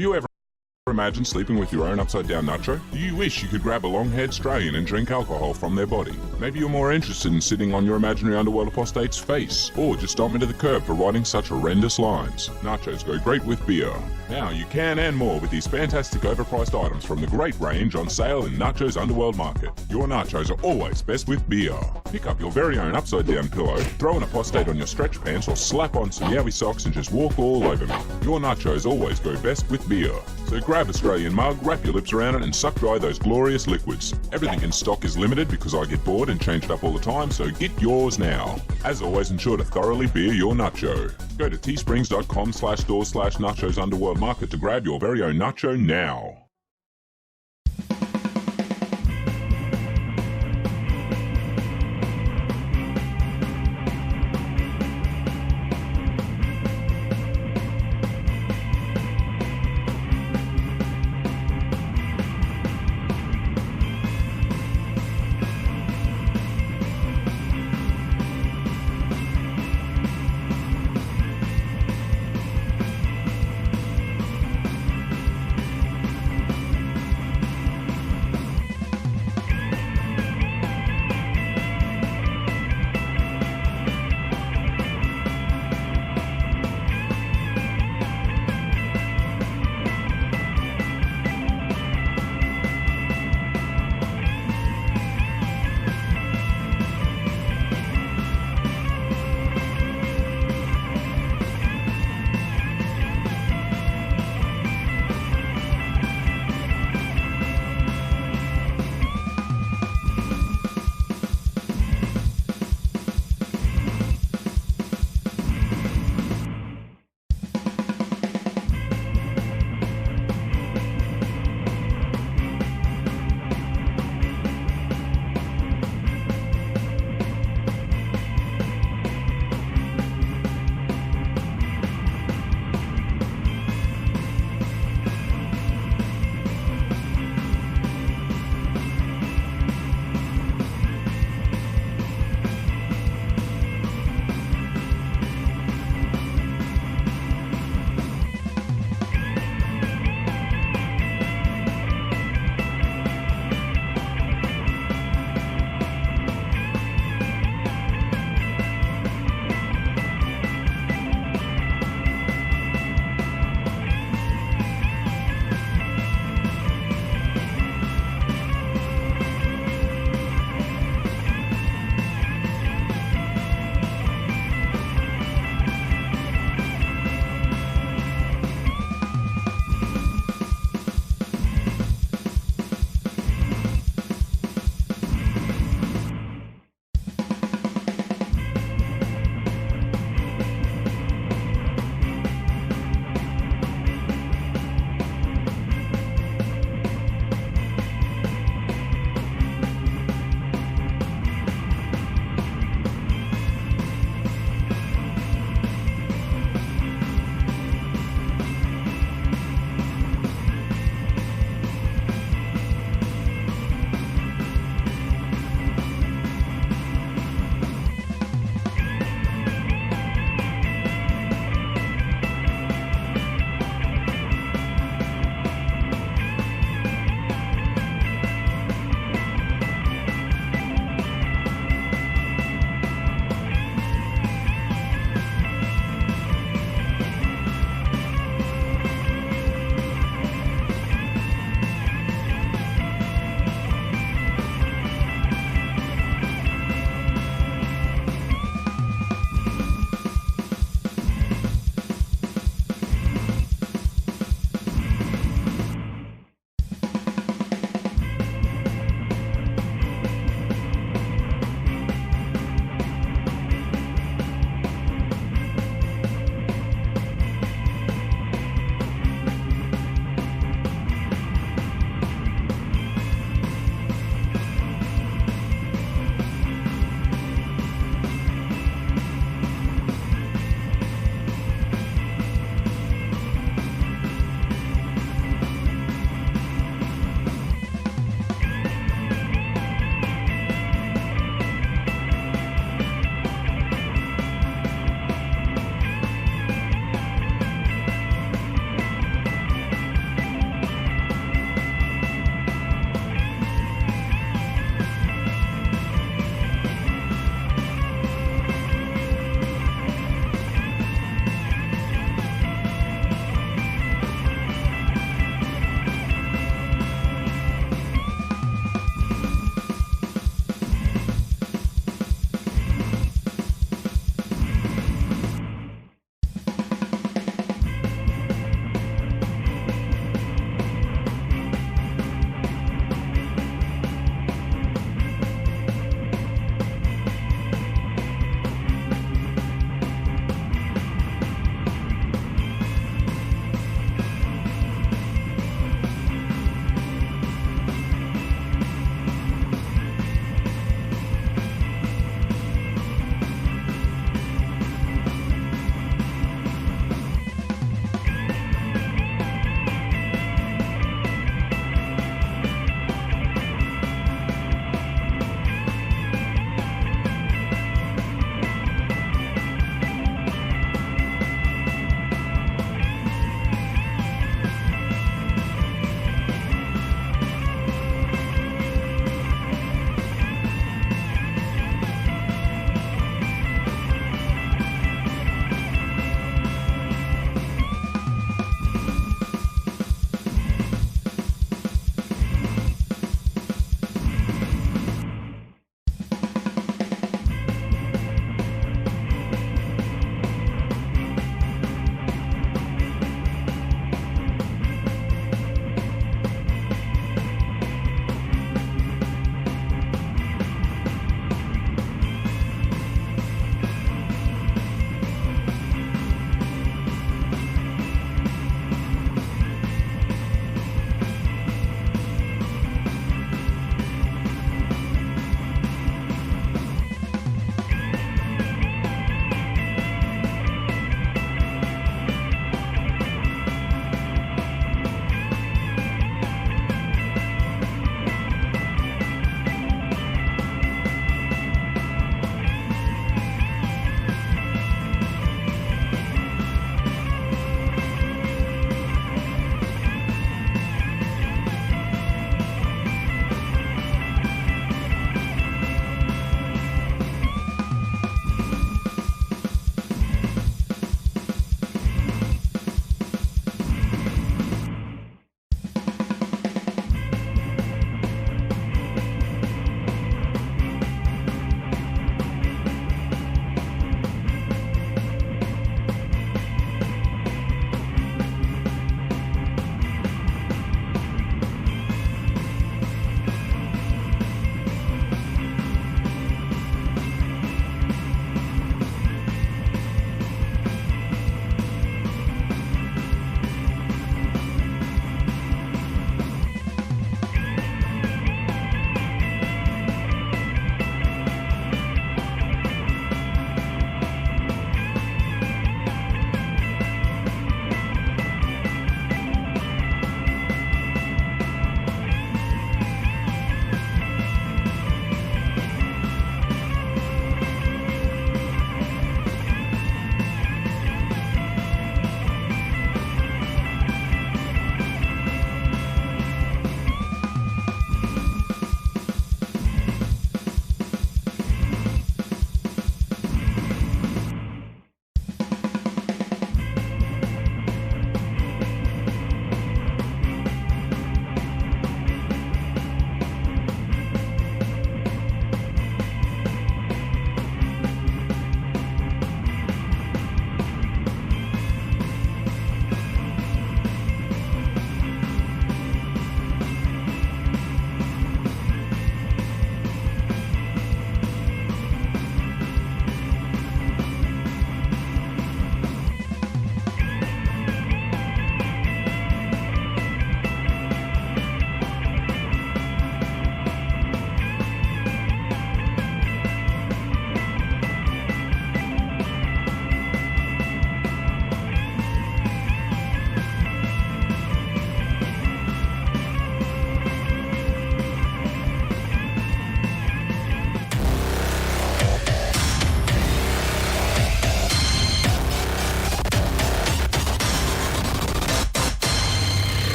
You ever imagine sleeping with your own upside-down nacho? Do you wish you could grab a long-haired Australian and drink alcohol from their body? Maybe you're more interested in sitting on your imaginary underworld apostate's face, or just stomp me to the curb for writing such horrendous lines. Nachos go great with beer. Now you can and more with these fantastic overpriced items from the great range on sale in Nacho's Underworld Market. Your nachos are always best with beer. Pick up your very own upside-down pillow, throw an apostate on your stretch pants, or slap on some yowie socks and just walk all over me. Your nachos always go best with beer. So grab Australian mug, wrap your lips around it, and suck dry those glorious liquids. Everything in stock is limited because I get bored and change it up all the time, so get yours now. As always, ensure to thoroughly beer your nacho. Go to teesprings.com/store/nachos Underworld Market to grab your very own nacho now.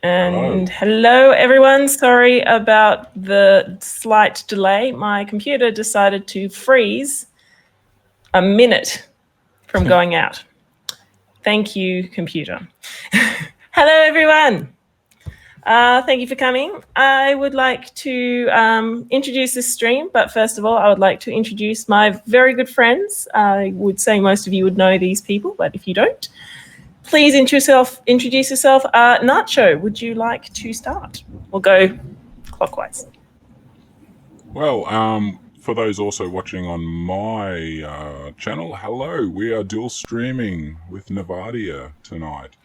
And hello, everyone. Sorry about the slight delay. My computer decided to freeze a minute from going out. Thank you, computer. Hello, everyone. Thank you for coming. I would like to introduce this stream, but first of all, I would like to introduce my very good friends. I would say most of you would know these people, but if you don't, please introduce yourself. Nacho, would you like to start? We'll go clockwise. Well, for those also watching on my channel, hello. We are dual streaming with NotJah tonight.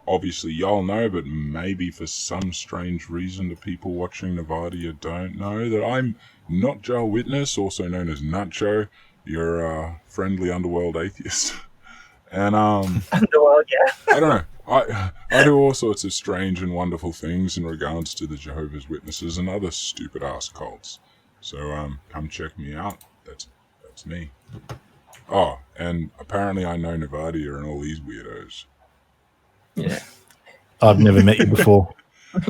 Obviously, y'all know, but maybe for some strange reason, the people watching NotJah don't know that I'm NotJah Witness, also known as Nacho. You're a friendly underworld atheist. And Underworld, yeah. I don't know. I do all sorts of strange and wonderful things in regards to the Jehovah's Witnesses and other stupid ass cults. So come check me out. That's me. Oh, and apparently I know NotJah and all these weirdos. Yeah. I've never met you before.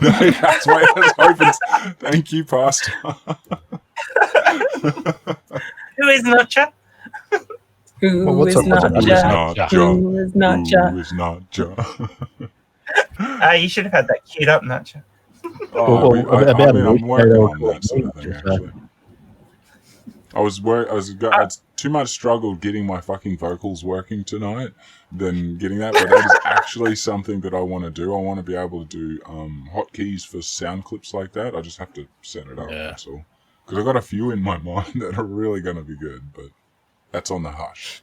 No, that's why I was hoping. Thank you, Pastor. Who is NotJah? Who is NotJah? Who is NotJah? Who is NotJah? You should have had that queued up, NotJah. I'm working on that sort of thing, actually. I too much struggled getting my fucking vocals working tonight than getting that, but that is actually something that I want to do. I want to be able to do hotkeys for sound clips like that. I just have to set it up, that's all. Because I've got a few in my mind that are really going to be good, but that's on the hush.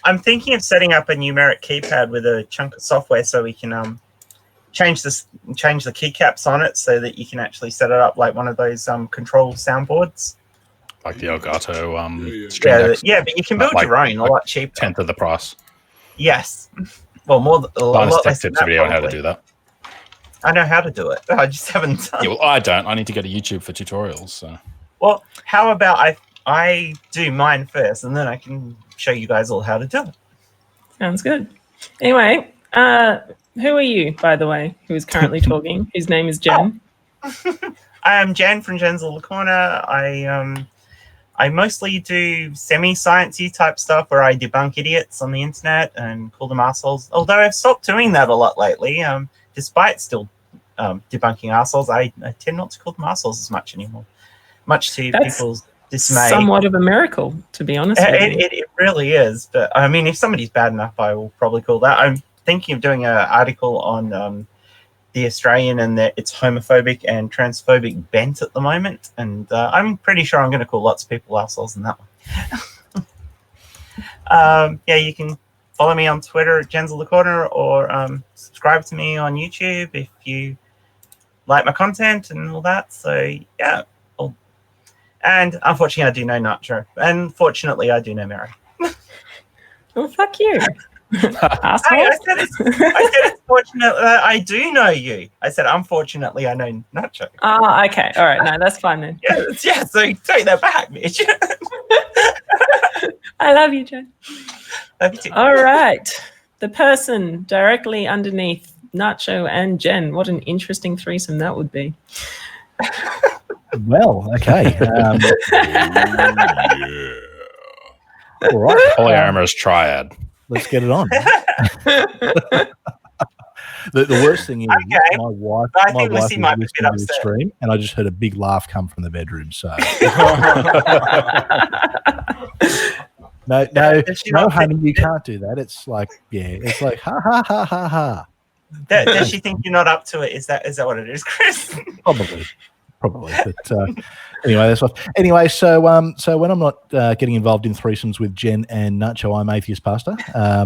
I'm thinking of setting up a numeric keypad with a chunk of software so we can change the keycaps on it so that you can actually set it up like one of those control soundboards. Like the Elgato Stream Deck. Yeah, but you can build your own a lot cheaper. 10th of the price. Yes. Well, a lot less tips video on how to do that. I know how to do it. I just haven't done it. Yeah, well, I don't. I need to go to YouTube for tutorials. So. Well, how about I do mine first, and then I can show you guys all how to do it. Sounds good. Anyway, who are you, by the way, who is currently talking? His name is Jen. I am Jen from Jen's Little Corner. I mostly do semi-sciencey type stuff where I debunk idiots on the internet and call them assholes. Although I've stopped doing that a lot lately, despite still debunking assholes, I tend not to call them assholes as much anymore. Much to people's dismay. Somewhat of a miracle, to be honest. It really is. But I mean, if somebody's bad enough, I will probably call that. I'm thinking of doing an article on the Australian and its homophobic and transphobic bent at the moment, and I'm pretty sure I'm going to call lots of people assholes in that one. Yeah, you can follow me on Twitter at Jen's Little Corner, or subscribe to me on YouTube if you like my content and all that. So yeah, and unfortunately I do know NotJah, and fortunately I do know Mary. Well, fuck you. I said it's fortunate that I do know you. I said, unfortunately, I know NotJah. Okay. All right. No, that's fine then. Yeah, so take that back, bitch. I love you, Jen. Love you too. All right. The person directly underneath Nacho and Jen. What an interesting threesome that would be. Well, okay. All right. Polyamorous triad. Let's get it on. The worst thing is my wife was listening to the stream, and I just heard a big laugh come from the bedroom. So no, honey, you can't do that. It's like ha ha ha ha ha. Does she think you're not up to it? Is that what it is, Chris? Probably, but anyway, that's what. Anyway, so when I'm not getting involved in threesomes with Jen and Nacho, I'm Atheist Pastor,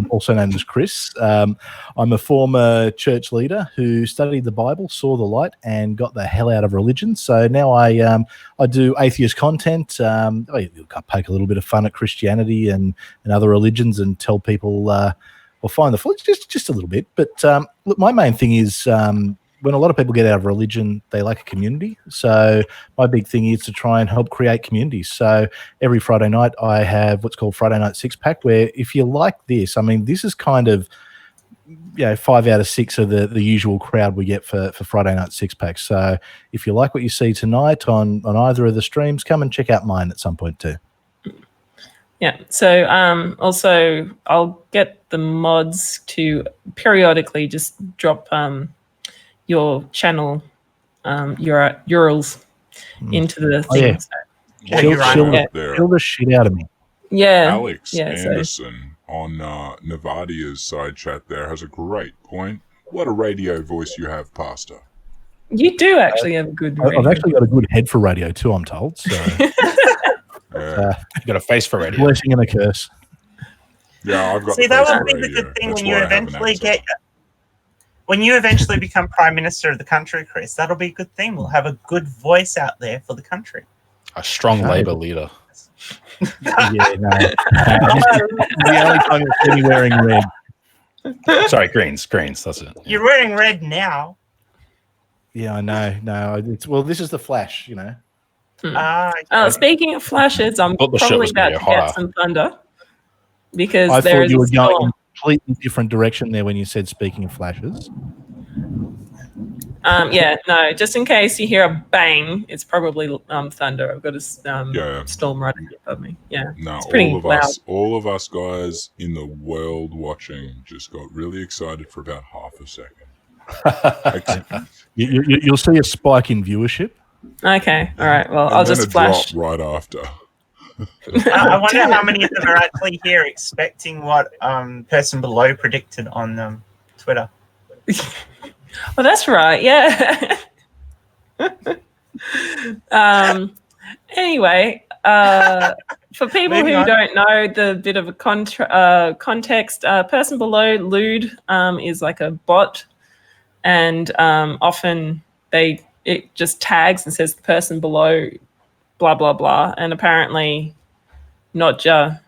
also known as Chris. I'm a former church leader who studied the Bible, saw the light, and got the hell out of religion. So now I do atheist content. I poke a little bit of fun at Christianity and other religions, and tell people or find the fault just a little bit. But look, my main thing is. When a lot of people get out of religion, they lack a community. So my big thing is to try and help create communities. So every Friday night, I have what's called Friday Night Six Pack, where if you like this, I mean, this is kind of 5 out of 6 are the usual crowd we get for Friday night six packs. So if you like what you see tonight on either of the streams, come and check out mine at some point too. Yeah. So also I'll get the mods to periodically just drop your channel URLs into the thing. yeah. Yeah, Chill, you're right. chill, There. chill the shit out of me. Yeah. Alex yeah, so- Anderson on Nevadia's side chat there has a great point. What a radio voice you have, Pastor. You do actually have a good I've radio. actually got a good head for radio too, I'm told. So Yeah, You got a face for radio. blessing and a curse. yeah, I've got. See, the that face would for be the radio. good thing That's when you why I have an eventually accent. when you eventually become Prime Minister of the country, Chris. That'll be a good thing. We'll have a good voice out there for the country. A strong No. Labour leader. Yeah, no. The only time you'll see me wearing red. Sorry, greens. That's it. You're wearing red now. Yeah, I know. No, this is the Flash, you know. Speaking of flashes, I'm Thought the shit probably was gonna about be to get hotter. some thunder because I there thought is you a were going in storm. a completely different direction there when you said speaking of flashes. Yeah, no, just in case you hear a bang, it's probably thunder. I've got a Yeah. storm right above me. Yeah, No, it's pretty loud. all of us guys in the world watching just got really excited for about half a second. You'll see a spike in viewership. Okay, all right. Well, And I'll then just a flash. drop right after. I wonder how many of them are actually here expecting what person below predicted on Twitter. Oh, that's right. Yeah. Anyway, for people Moving who on. don't know the bit of a context, person below lewd is like a bot, and often it just tags and says the person below blah blah blah, and apparently NotJah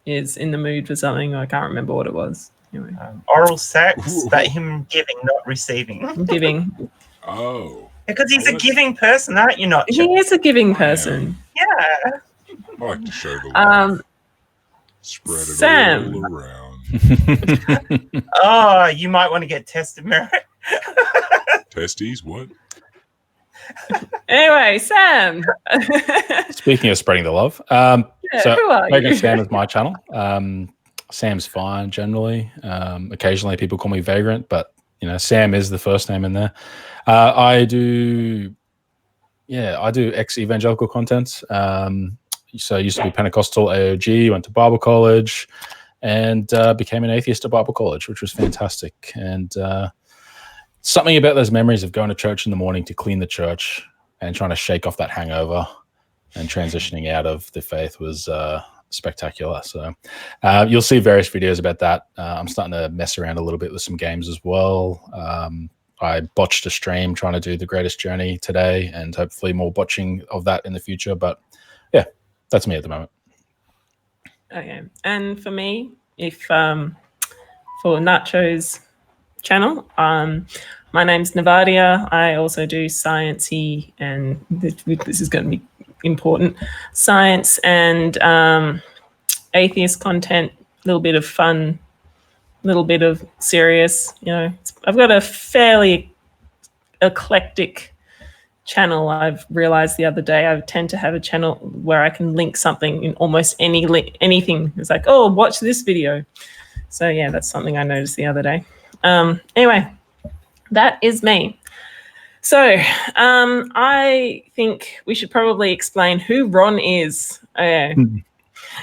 is in the mood for something. I can't remember what it was. Anyway, Oral sex, that him giving, not receiving. I'm giving. Oh, Because he's Oh, a that's- giving person, aren't you, not? He is a giving person. Yeah. I like to show the love. Spread it Sam. all around. Oh, you might want to get tested, Merritt. Testes, what? Anyway, Sam. Speaking of spreading the love, Yeah, so who are Vagrant you? Sam is my channel. Sam's fine generally. Occasionally people call me Vagrant, but Sam is the first name in there. I do ex-evangelical content. So I used to be Pentecostal AOG, went to Bible college, and became an atheist at Bible college, which was fantastic. And something about those memories of going to church in the morning to clean the church and trying to shake off that hangover and transitioning out of the faith was spectacular. So you'll see various videos about that. I'm starting to mess around a little bit with some games as well. I botched a stream trying to do the Greatest Journey today, and hopefully more botching of that in the future. But yeah, that's me at the moment. Okay, and for me, if for Nacho's channel, my name's Nevadia. I also do sciencey, and this is going to be important, science and atheist content, a little bit of fun, a little bit of serious. I've got a fairly eclectic channel. I've realized the other day I tend to have a channel where I can link something in almost anything. It's like, oh, watch this video. So yeah, that's something I noticed the other day. Anyway, that is me. So I think we should probably explain who Ron is. Saint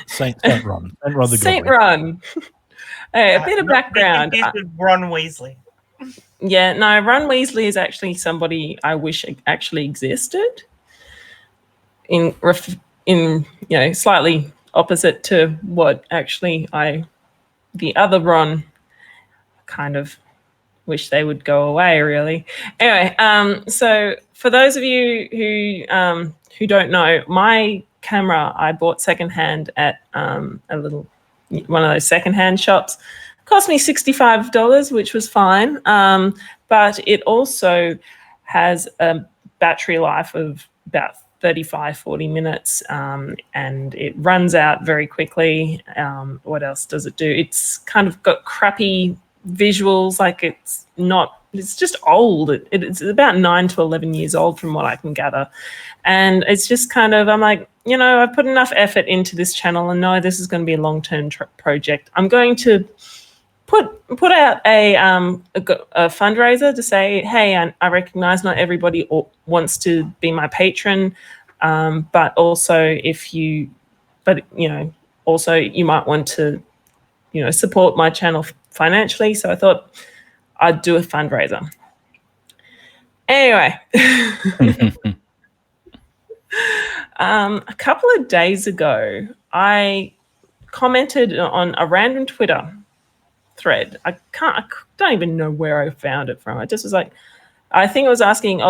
Ron. Saint Ron the Saint Godly. Ron. A bit of background. With Ron Weasley. Yeah, no, Ron Weasley is actually somebody I wish actually existed. In slightly opposite to what actually the other Ron kind of wish they would go away, really. Anyway, so for those of you who don't know, my camera I bought secondhand at one of those secondhand shops. Cost me $65, which was fine, but it also has a battery life of about 35-40 minutes, and it runs out very quickly. What else does it do? It's kind of got crappy visuals. Like it's just old. It's about 9 to 11 years old from what I can gather. And it's just kind of, I'm like, I've put enough effort into this channel and know this is going to be a long-term project. I'm going to put out a fundraiser to say, hey, I recognize not everybody wants to be my patron, but also also you might want to, support my channel financially. So I thought I'd do a fundraiser. Anyway, a couple of days ago, I commented on a random Twitter thread. I don't even know where I found it from. I just was like, I think it was asking,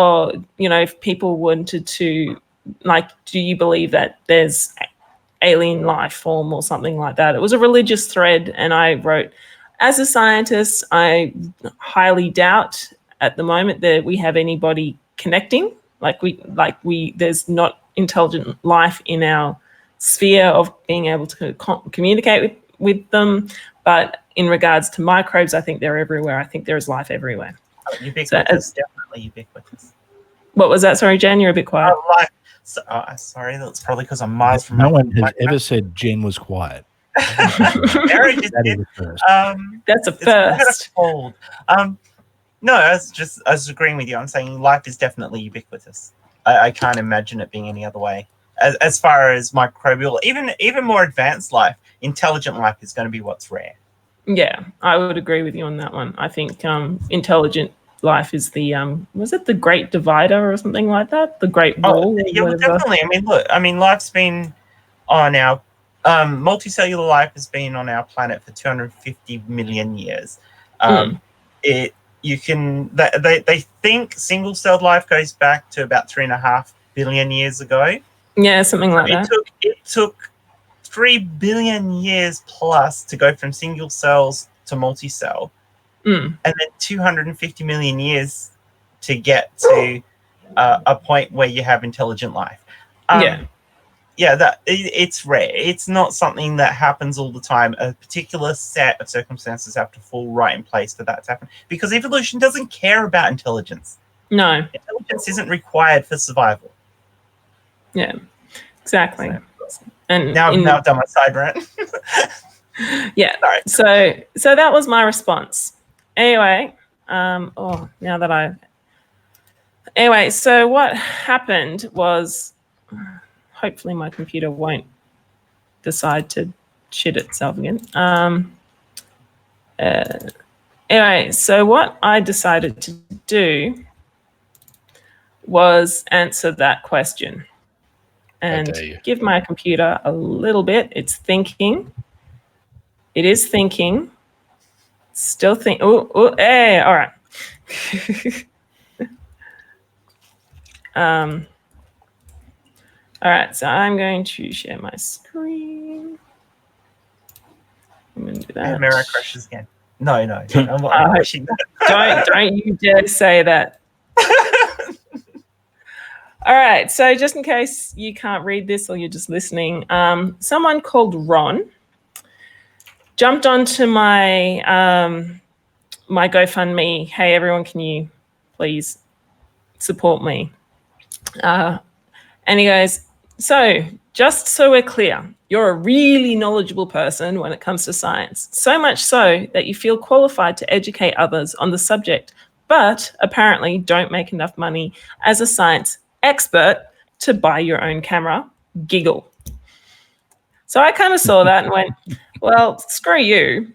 if people wanted to, like, do you believe that there's alien life form or something like that? It was a religious thread, and I wrote, as a scientist, I highly doubt at the moment that we have anybody connecting. There's not intelligent life in our sphere of being able to communicate with them. But in regards to microbes, I think they're everywhere. I think there is life everywhere. Ubiquitous, definitely ubiquitous. What was that? Sorry, Jen, you're a bit quiet. Sorry, that's probably because I'm miles from. No one has ever said Jen was quiet. Eric just did. That's a first. No, I was agreeing with you. I'm saying life is definitely ubiquitous. I can't imagine it being any other way. As far as microbial, even more advanced life, intelligent life is going to be what's rare. Yeah, I would agree with you on that one. I think intelligent life is the was it the Great Divider or something like that? The Great Wall? Yeah, well, definitely. Life's been on our multicellular life has been on our planet for 250 million years. They think single-celled life goes back to about 3.5 billion years ago. Yeah, something like that. It took 3 billion years plus to go from single cells to multi-cell, and then 250 million years to get to a point where you have intelligent life. It's rare. It's not something that happens all the time. A particular set of circumstances have to fall right in place for that to happen, because evolution doesn't care about intelligence. No. Intelligence isn't required for survival. Yeah, exactly. And now I've done my side rant. Yeah. Sorry. So that was my response. Anyway, so what happened was, hopefully my computer won't decide to shit itself again. Anyway, so what I decided to do was answer that question and give my computer a little bit. It's thinking. It is thinking. Still think. Hey, all right. All right, so I'm going to share my screen. I'm going to do that. Mirror crashes again. No. I'm not crashing that. Don't you dare say that. All right, so just in case you can't read this or you're just listening, someone called Ron jumped onto my my GoFundMe. Hey, everyone, can you please support me? And he goes, so just so we're clear, you're a really knowledgeable person when it comes to science, so much so that you feel qualified to educate others on the subject, but apparently don't make enough money as a science expert to buy your own camera. Giggle. So I kind of saw that and went, well, screw you.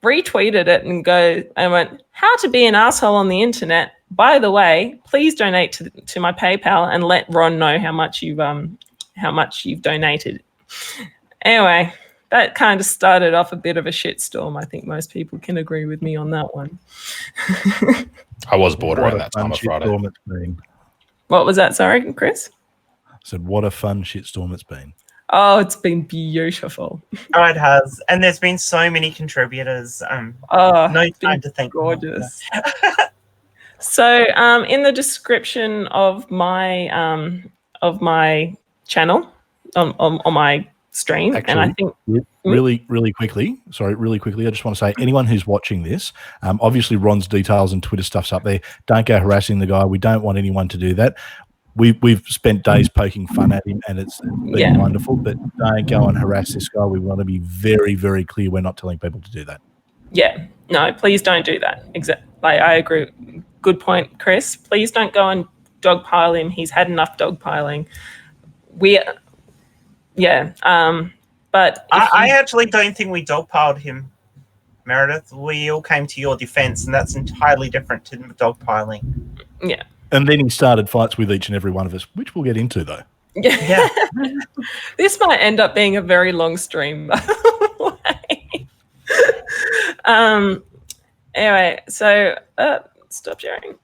Retweeted it and went, how to be an asshole on the internet. By the way, please donate to my PayPal and let Ron know how much you've donated. Anyway, that kind of started off a bit of a shitstorm. I think most people can agree with me on that one. I was bored around that time of Friday. What was that? Sorry, Chris? I said, what a fun shitstorm it's been. Oh, it's been beautiful. Oh, it has. And there's been so many contributors. No time to thank. Gorgeous. So in the description of my channel, on my stream. Actually, and I think really quickly, I just want to say, anyone who's watching this, obviously Ron's details and Twitter stuff's up there. Don't go harassing the guy. We don't want anyone to do that. We've spent days poking fun at him, and it's been wonderful, but don't go and harass this guy. We want to be very, very clear. We're not telling people to do that. Yeah, no, please don't do that. I agree. Good point, Chris. Please don't go and dogpile him. He's had enough dogpiling. But I actually don't think we dogpiled him, Meredith. We all came to your defense, and that's entirely different to dogpiling. Yeah. And then he started fights with each and every one of us, which we'll get into, though. Yeah. This might end up being a very long stream, by the way. Anyway, so stop sharing.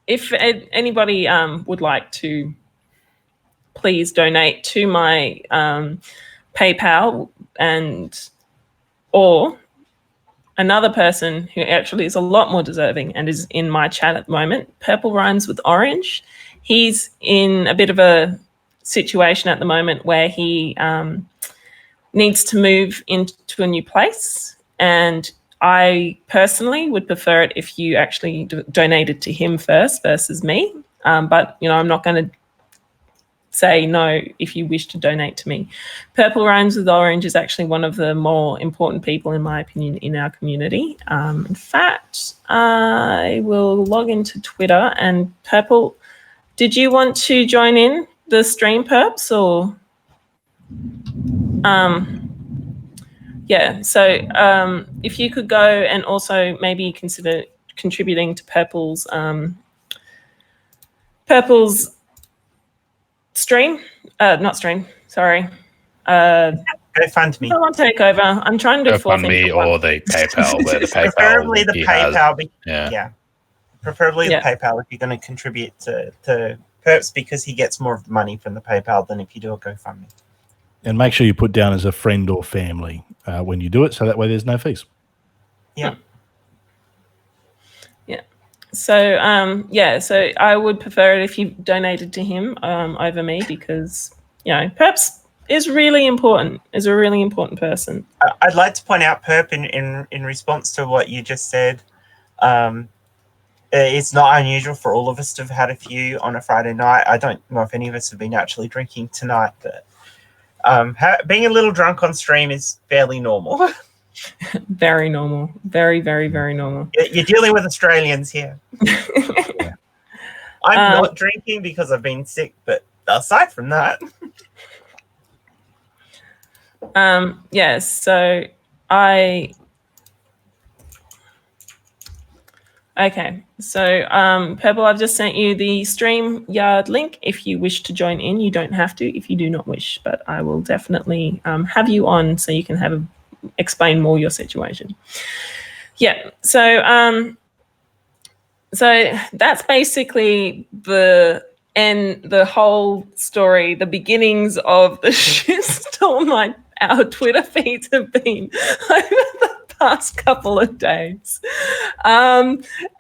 If anybody would like to please donate to my PayPal or another person who actually is a lot more deserving and is in my chat at the moment, Purple Rhymes with Orange. He's in a bit of a situation at the moment where he needs to move into a new place, and I personally would prefer it if you actually donated to him first versus me. But, I'm not going to say no if you wish to donate to me. Purple Rhymes with Orange is actually one of the more important people, in my opinion, in our community. In fact, I will log into Twitter. And Purple, did you want to join in the stream, Perps, or? Yeah, so if you could go and also maybe consider contributing to Purple's stream, not stream, sorry. GoFundMe. Someone take over. I'm trying to do four things. GoFundMe or the PayPal, where the PayPal. Preferably the PayPal. Yeah. Preferably the PayPal if you're going to contribute to Perps, because he gets more of the money from the PayPal than if you do a GoFundMe. And make sure you put down as a friend or family when you do it, so that way there's no fees. Yeah. Yeah. So, so I would prefer it if you donated to him over me, because, Perps is really important, is a really important person. I'd like to point out, Perp, in response to what you just said, it's not unusual for all of us to have had a few on a Friday night. I don't know if any of us have been actually drinking tonight, but being a little drunk on stream is fairly normal. Very normal. Very, very, very normal. You're dealing with Australians here. I'm not drinking because I've been sick, but aside from that. Yes, so okay, so Purple, I've just sent you the StreamYard link. If you wish to join in, you don't have to if you do not wish, but I will definitely have you on so you can explain more your situation. Yeah, so that's basically the whole story, the beginnings of the shitstorm our Twitter feeds have been over the past couple of days.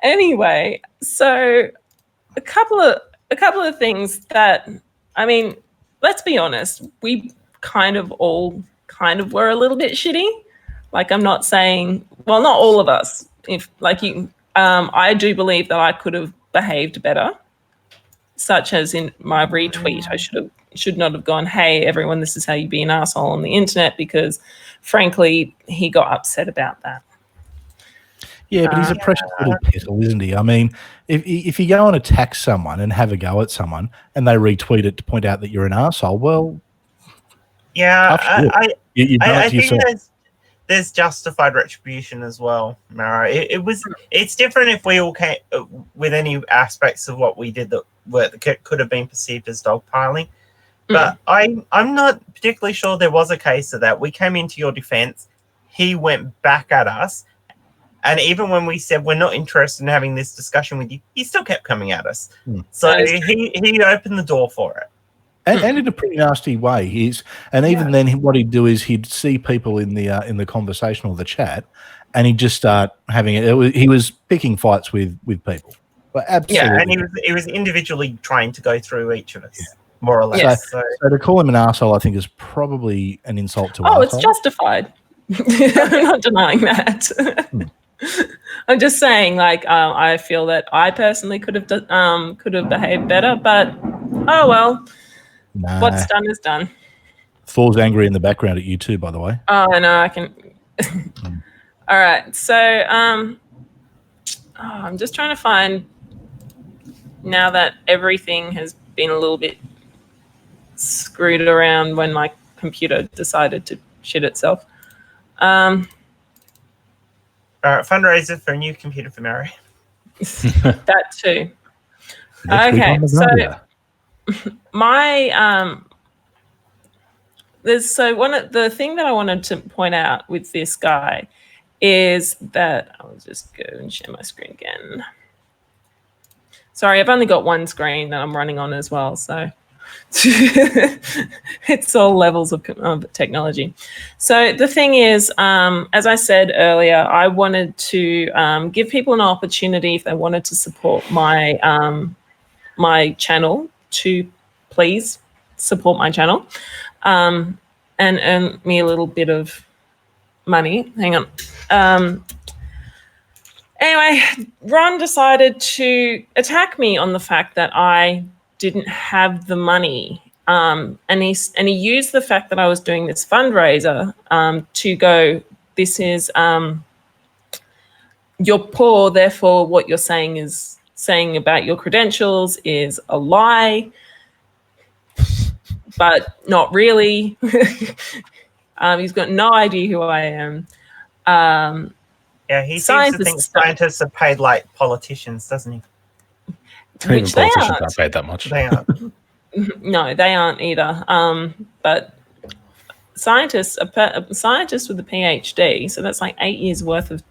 Anyway, so a couple of things that, let's be honest, we all were a little bit shitty. Like, I'm not saying, well, not all of us. If I do believe that I could have behaved better, such as in my retweet. I should not have gone, hey, everyone, this is how you be an asshole on the internet, because frankly, he got upset about that. Yeah, but he's a precious little petal, isn't he? I mean, if you go and attack someone and have a go at someone and they retweet it to point out that you're an asshole, well, yeah, I think there's justified retribution as well, Mara. It's different if we all came with any aspects of what we did that could have been perceived as dogpiling. But I'm not particularly sure there was a case of that. We came into your defense. He went back at us. And even when we said we're not interested in having this discussion with you, he still kept coming at us. So he opened the door for it. And in a pretty nasty way. Even then what he'd do is he'd see people in the conversation or the chat, and he'd just start having it. He was picking fights with people. But absolutely. Yeah, and he was individually trying to go through each of us, more or less. Yes. So So to call him an arsehole, I think, is probably an insult to Oh, it's arsehole. justified. I'm not denying that. I'm just saying, like, I feel that I personally could have behaved better, but oh well. No. What's done is done. Thor's angry in the background at you too, by the way. Oh no, I can. All right, so I'm just trying to find, now that everything has been a little bit screwed around when my computer decided to shit itself. fundraiser for a new computer for Mary. That too. Next week Okay, on the so radio. my the thing that I wanted to point out with this guy is that I'll just go and share my screen again. Sorry, I've only got one screen that I'm running on as well, so it's all levels of technology. So the thing is, as I said earlier, I wanted to give people an opportunity if they wanted to support my my channel to please support my channel and earn me a little bit of money. Hang on. Anyway, Ron decided to attack me on the fact that I didn't have the money. And he used the fact that I was doing this fundraiser to go, this is, you're poor, therefore what you're saying about your credentials is a lie, but not really. He's got no idea who I am. Yeah, he seems to think scientists are paid like politicians, doesn't he? Which they politicians aren't. aren't paid that much. They aren't. No, they aren't either. But scientists with a PhD, so that's like 8 years worth of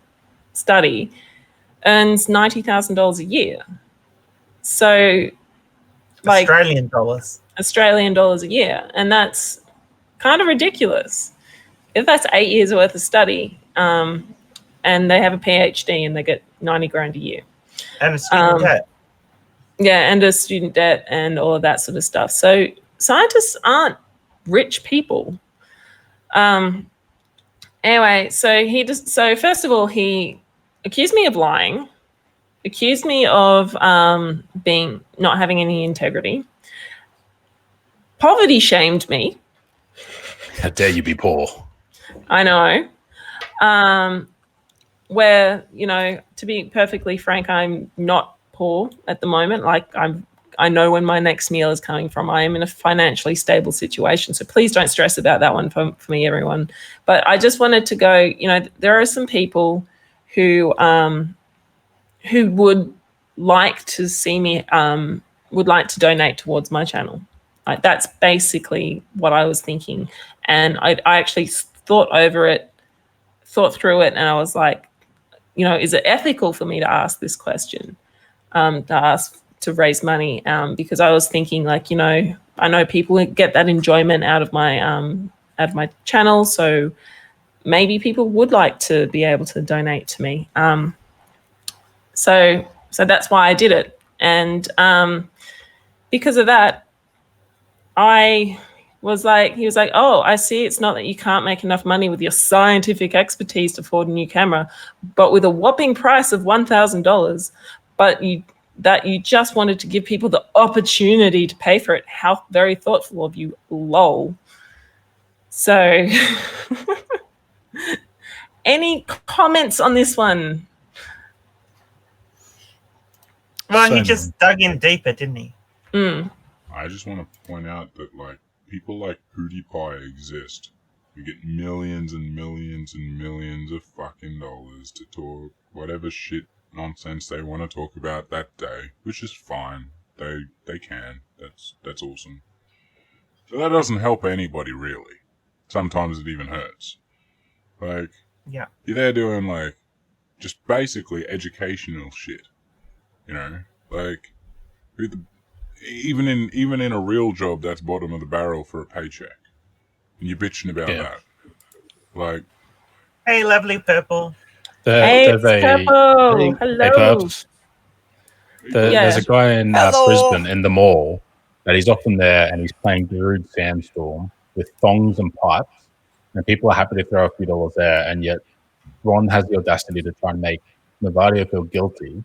study, earns $90,000 a year. So, like Australian dollars a year, and that's kind of ridiculous. If that's 8 years worth of study, and they have a PhD and they get 90 grand a year, and a student debt. Yeah, and a student debt and all of that sort of stuff. So scientists aren't rich people. Anyway, so first of all, he accused me of lying, accused me of not having any integrity, poverty shamed me. How dare you be poor? I know. Where, you know, to be perfectly frank, I'm not poor at the moment. Like, I know when my next meal is coming from. I am in a financially stable situation, so please don't stress about that one for me, everyone. But I just wanted to go, you know, there are some people who would like to see me, would like to donate towards my channel. Like, that's basically what I was thinking, and I actually thought through it, and I was like, you know, is it ethical for me to ask this question? To raise money, because I was thinking, like, you know, I know people get that enjoyment out of my channel, so maybe people would like to be able to donate to me. So that's why I did it, and because of that, he was like, oh, I see. It's not that you can't make enough money with your scientific expertise to afford a new camera, but with a whopping price of $1,000, but you just wanted to give people the opportunity to pay for it. How very thoughtful of you, lol. So, any comments on this one? Well, he just dug in deeper, didn't he? I just want to point out that, like, people like PewDiePie exist. We get millions and millions and millions of fucking dollars to talk whatever shit nonsense they want to talk about that day, which is fine. They can. That's awesome. So that doesn't help anybody, really. Sometimes it even hurts. Like, yeah, you're there doing, like, just basically educational shit. You know, like, even in a real job, that's bottom of the barrel for a paycheck, and you're bitching about that. Like, hey, lovely purple. Hey, it's Purple. Hello. There's a guy in Hello. Brisbane in the mall that he's often there, and he's playing Darude Sandstorm with thongs and pipes, and people are happy to throw a few dollars there, and yet Ron has the audacity to try and make Novadia feel guilty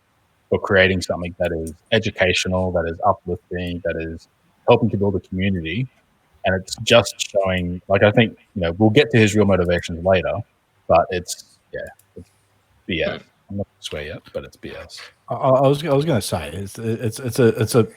for creating something that is educational, that is uplifting, that is helping to build a community. And it's just showing, like, I think, we'll get to his real motivations later, but it's BS. I'm not going to swear yet, but it's BS. I was going to say it's a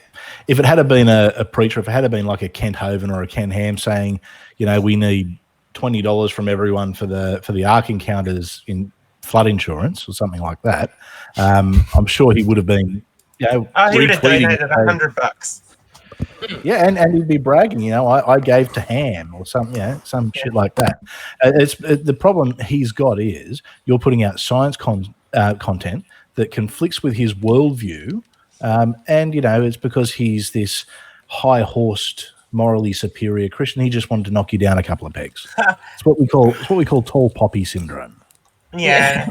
if it had been a preacher, if it had been like a Kent Hovind or a Ken Ham saying, we need $20 from everyone for the Ark encounters in flood insurance or something like that, I'm sure he would have been, he would have donated $100. Yeah, and he'd be bragging, I gave to Ham or some shit like that. The problem he's got is you're putting out science content that conflicts with his worldview, and it's because he's this high-horsed, morally superior Christian. He just wanted to knock you down a couple of pegs. It's what we call tall poppy syndrome. Yeah.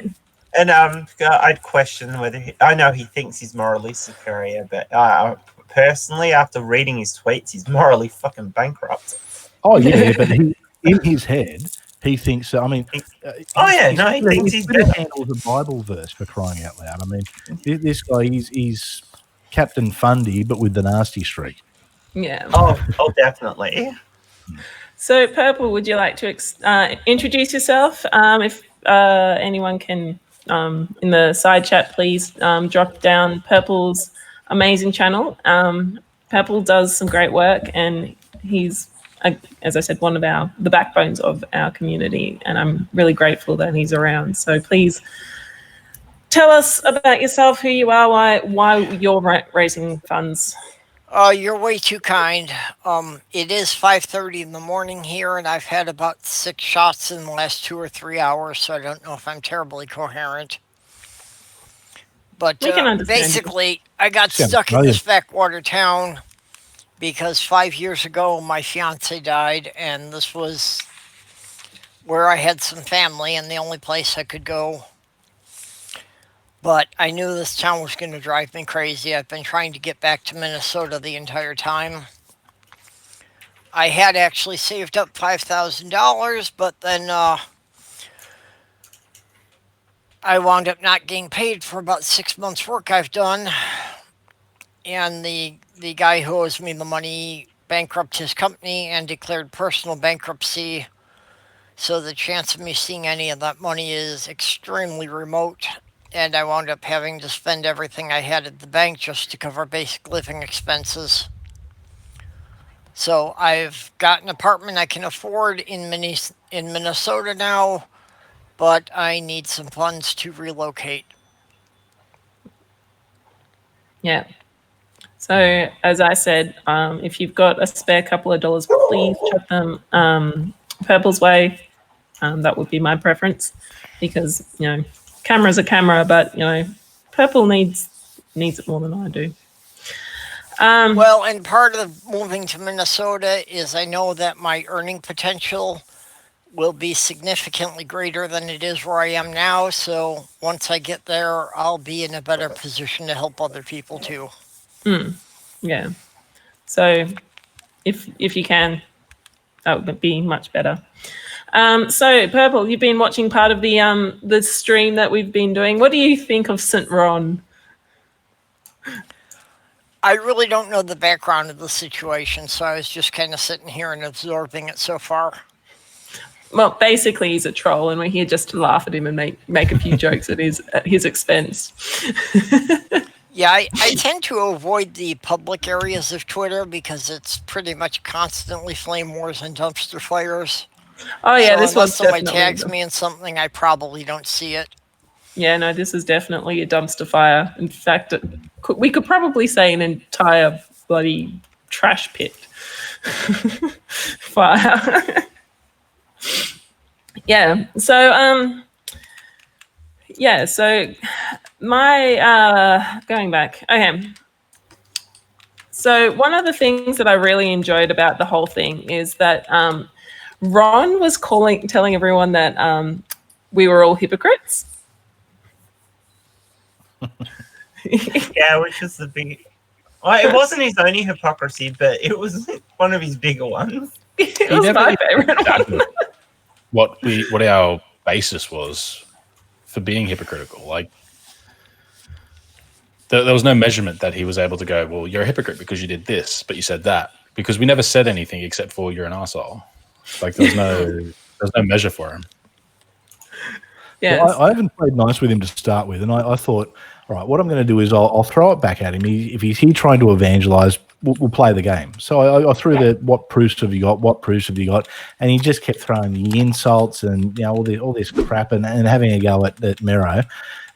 And I'd question whether I know he thinks he's morally superior, but personally, after reading his tweets, he's morally fucking bankrupt. Oh yeah, but in his head, he thinks. I mean, he thinks he's better. Handles a Bible verse, for crying out loud. I mean, this guy, he's Captain Fundy, but with the nasty streak. Yeah. Oh, definitely. So, Purple, would you like to introduce yourself? If anyone can, in the side chat, please drop down Purple's amazing channel. Purple does some great work, and he's, as I said, one of the backbones of our community, and I'm really grateful that he's around. So please tell us about yourself, who you are, why you're raising funds. You're way too kind. It is 5:30 in the morning here, and I've had about 6 shots in the last 2 or 3 hours, so I don't know if I'm terribly coherent. But basically, I got stuck in this backwater town because 5 years ago my fiance died, and this was where I had some family and the only place I could go. But I knew this town was going to drive me crazy. I've been trying to get back to Minnesota the entire time. I had actually saved up $5,000, but then I wound up not getting paid for about 6 months' work I've done. And the guy who owes me the money bankrupted his company and declared personal bankruptcy. So the chance of me seeing any of that money is extremely remote. And I wound up having to spend everything I had at the bank just to cover basic living expenses. So I've got an apartment I can afford in Minnesota now, but I need some funds to relocate. Yeah. So as I said, if you've got a spare couple of dollars, please chuck them Purple's way. That would be my preference, because camera's a camera, but Purple needs it more than I do. Well, and part of moving to Minnesota is I know that my earning potential will be significantly greater than it is where I am now. So once I get there, I'll be in a better position to help other people too. Yeah. So if you can, that would be much better. So Purple, you've been watching part of the stream that we've been doing. What do you think of St. Ron? I really don't know the background of the situation, so I was just kind of sitting here and absorbing it so far. Well, basically, he's a troll, and we're here just to laugh at him and make a few jokes at his expense. Yeah, I tend to avoid the public areas of Twitter because it's pretty much constantly flame wars and dumpster fires. Oh yeah, so this unless was somebody tags me in something, I probably don't see it. Yeah, no, this is definitely a dumpster fire. In fact, we could probably say an entire bloody trash pit fire. Yeah. So so my going back. Okay. So one of the things that I really enjoyed about the whole thing is that Ron was telling everyone that we were all hypocrites. Yeah, which was the big. Well, it wasn't his only hypocrisy, but it was one of his bigger ones. It was my favorite one. what our basis was for being hypocritical. Like there was no measurement that he was able to go, well, you're a hypocrite because you did this, but you said that. Because we never said anything except for you're an arsehole. Like there's no measure for him. Yes. Well, I haven't played nice with him to start with, and I thought, all right, what I'm going to do is I'll throw it back at him. If he's here trying to evangelize, we'll play the game. So I threw the what proofs have you got? What proofs have you got? And he just kept throwing the insults and all this crap and having a go at Mero.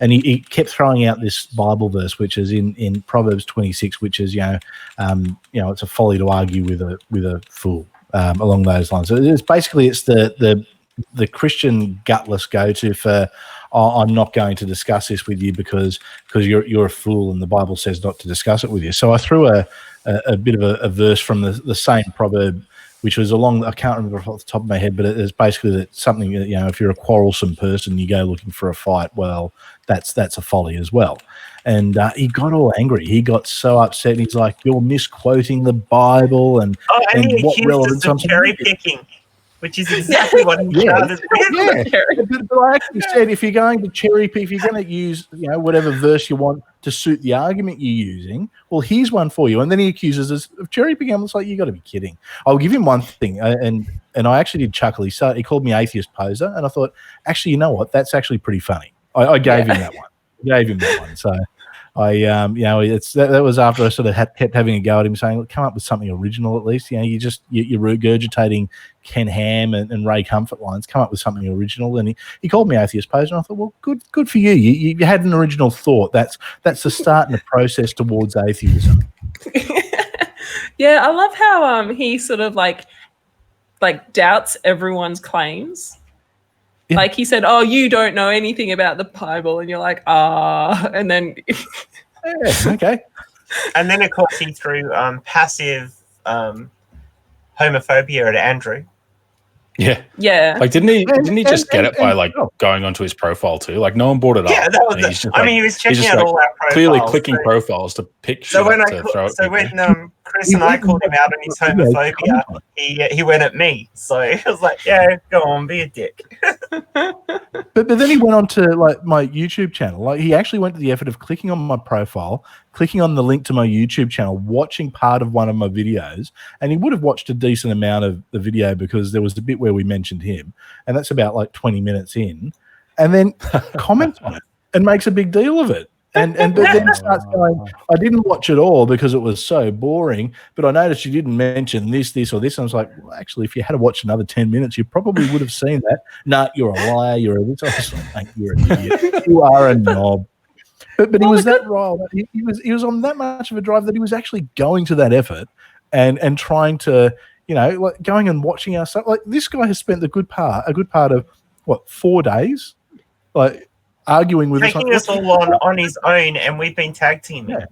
And he kept throwing out this Bible verse, which is in Proverbs 26, which is it's a folly to argue with a fool, along those lines. So it's basically the Christian gutless go-to for I'm not going to discuss this with you because you're a fool and the Bible says not to discuss it with you. So I threw a bit of a verse from the same proverb, which was I can't remember off the top of my head, but it's basically that something that, if you're a quarrelsome person, you go looking for a fight, well, that's a folly as well. And he got all angry. He got so upset. He's like, you're misquoting the Bible and he what accused relevance us of cherry picking, which is exactly what he started with. Yeah. But I actually said, if you're going to cherry pick, if you're going to use whatever verse you want to suit the argument you're using, well, here's one for you. And then he accuses us of cherry picking. I'm just like, you got to be kidding. I'll give him one thing, and I actually did chuckle. He called me atheist poser, and I thought, actually, you know what? That's actually pretty funny. I gave him that one. So that was after I sort of kept having a go at him, saying, look, come up with something original at least. You're regurgitating Ken Ham and Ray Comfort lines. Come up with something original. And he called me atheist poser, and I thought, well, good for you. You had an original thought. That's the start in the process towards atheism. Yeah, I love how he sort of like doubts everyone's claims. Yeah. Like he said, oh, you don't know anything about the Bible. And you're like, and then. Yeah, okay. And then, of course, he threw passive homophobia at Andrew. Yeah. Yeah. Like, didn't he just get it by going onto his profile too? Like, no one brought it up. Yeah, that was he was checking out all our profiles. Clearly clicking profiles to pick shit when Chris and I called him out on his homophobia, he went at me. So I was like, yeah, go on, be a dick. But then he went on to my YouTube channel. Like, he actually went to the effort of clicking on my profile, clicking on the link to my YouTube channel, watching part of one of my videos, and he would have watched a decent amount of the video because there was a bit where we mentioned him, and that's about 20 minutes in, and then comments on it and makes a big deal of it. And then starts going, I didn't watch it all because it was so boring, but I noticed you didn't mention this, or this. And I was like, well, actually, if you had watched another 10 minutes, you probably would have seen that. Nah, you're a liar. You're a this. I was like, mate, you're an idiot. You are a knob. But he was that riled. He was on that much of a drive that he was actually going to that effort and trying to, going and watching our stuff. Like, this guy has spent a good part of 4 days, arguing with taking us all on his own, and we've been tag teaming. Yeah.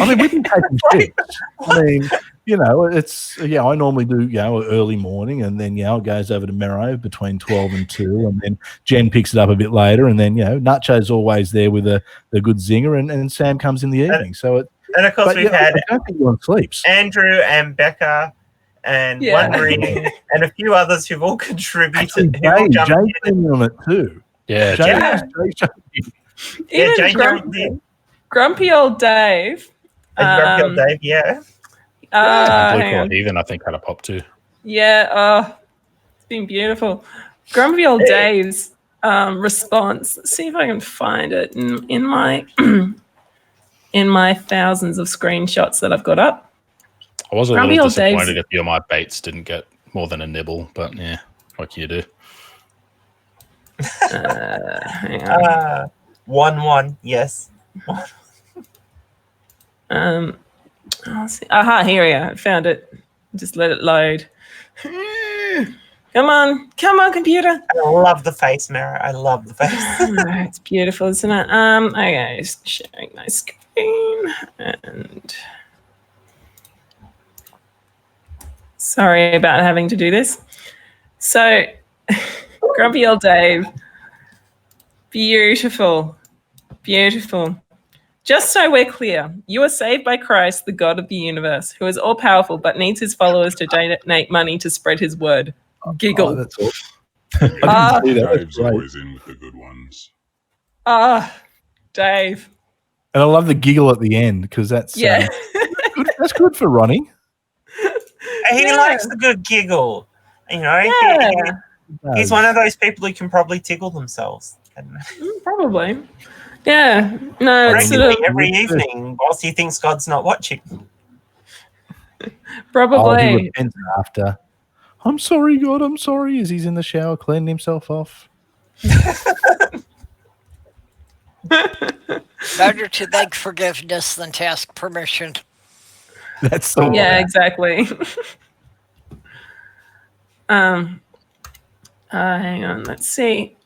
I mean, we've been taking shit. I mean, it's I normally do early morning, and then it goes over to Mero between 12 and 2, and then Jen picks it up a bit later, and then Nacho's always there with a good zinger, and Sam comes in the evening. And of course we've had I don't think anyone sleeps. Andrew and Becca and Wondering and a few others who've all contributed. Jay's been on it too. Yeah, Even Grumpy old Dave. Grumpy old Dave, yeah. Even I think had a pop too. Yeah, it's been beautiful. Grumpy old Dave's response. Let's see if I can find it in my in my thousands of screenshots that I've got up. I was a little disappointed if my baits didn't get more than a nibble, but yeah, what can you do? Hang on. 1-1, yes. I'll see. Aha, here we go. I found it. Just let it load. Come on, computer. I love the face, Mara. I love the face. It's beautiful, isn't it? Okay, just sharing my screen and sorry about having to do this. So, Grumpy old Dave. Beautiful. Just so we're clear, you are saved by Christ, the God of the universe, who is all-powerful but needs his followers to donate money to spread his word. Giggle. Oh, that's awesome. Ah, See that? That's Dave's great. always in with the good ones. Dave. And I love the giggle at the end because that's Yeah. that's good for Ronnie. He Yeah. likes the good giggle. You know, Yeah. he's one of those people who can probably tickle themselves. Probably. Yeah. No, it's sort Regularly of every evening whilst he thinks God's not watching. Oh, he probably. repents after. I'm sorry, God. I'm sorry. As he's in the shower cleaning himself off. Better to beg forgiveness than to ask permission. That's the Yeah, one. exactly. Hang on, let's see.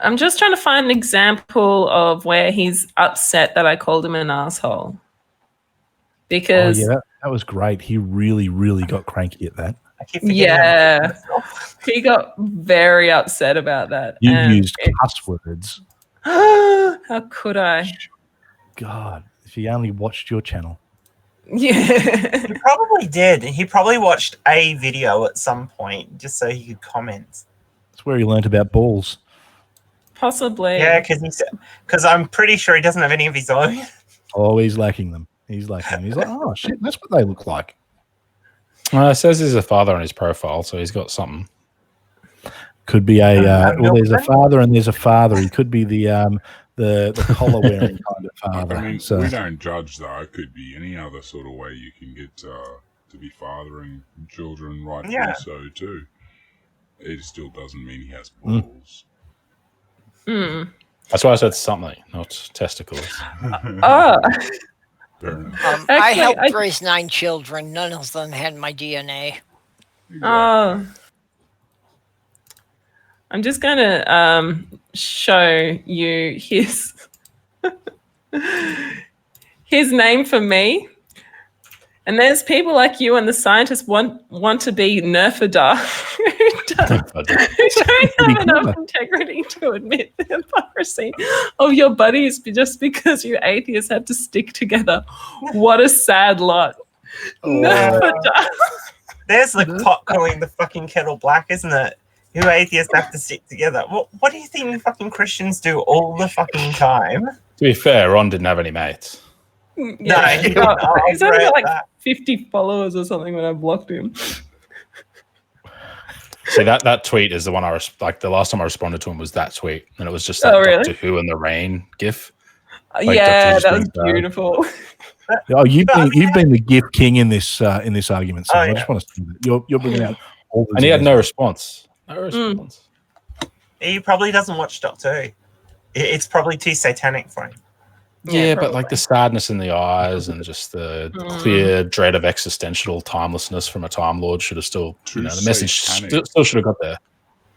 I'm just trying to find an example of where he's upset that I called him an asshole. Oh Because yeah, that was great. He really, really got cranky at that. I keep forgetting about myself. he got very upset about that. You and used cuss words. how could I? God, if he only watched your channel. Yeah. He probably did. He probably watched a video at some point just so he could comment. That's where he learnt about balls. Possibly. Yeah, because I'm pretty sure he doesn't have any of his own. Oh, he's lacking them. He's lacking them. He's like, oh shit, that's what they look like. It says he's a father on his profile, so he's got something. Could be a well. There's a milkman? father and there's a father. He could be the collar wearing kind of father. I mean, so we don't judge though. It could be any other sort of way you can get to be fathering children, rightfully so too. It still doesn't mean he has balls. That's why I said something, not testicles. Oh. Fair enough. I Actually, helped raise 9 children. None of them had my DNA. Oh. I'm just going to show you his his name for me. And there's people like you and the scientists want to be Nerfada who don't have enough integrity to admit the hypocrisy of your buddies just because you atheists have to stick together. What a sad lot. Nerfada. There's the pot calling the fucking kettle black, isn't it? You atheists have to stick together. What do you think fucking Christians do all the fucking time? To be fair, Ron didn't have any mates. Yeah. he didn't. He's only got like that. 50 followers or something when I blocked him. See, that tweet is the one the last time I responded to him was that tweet, and it was just that really? Doctor Who and the Rain gif. Yeah, Doctor that was Who's been, beautiful. Oh, you've been the gift king in this argument. So I yeah. just want to see that you're bringing out all the and he had no response. No response. He probably doesn't watch Doctor Who. It's probably too satanic for him. Yeah, but probably. like the sadness in the eyes and just the clear dread of existential timelessness from a Time Lord should have still, Too the message satanic. still should have got there.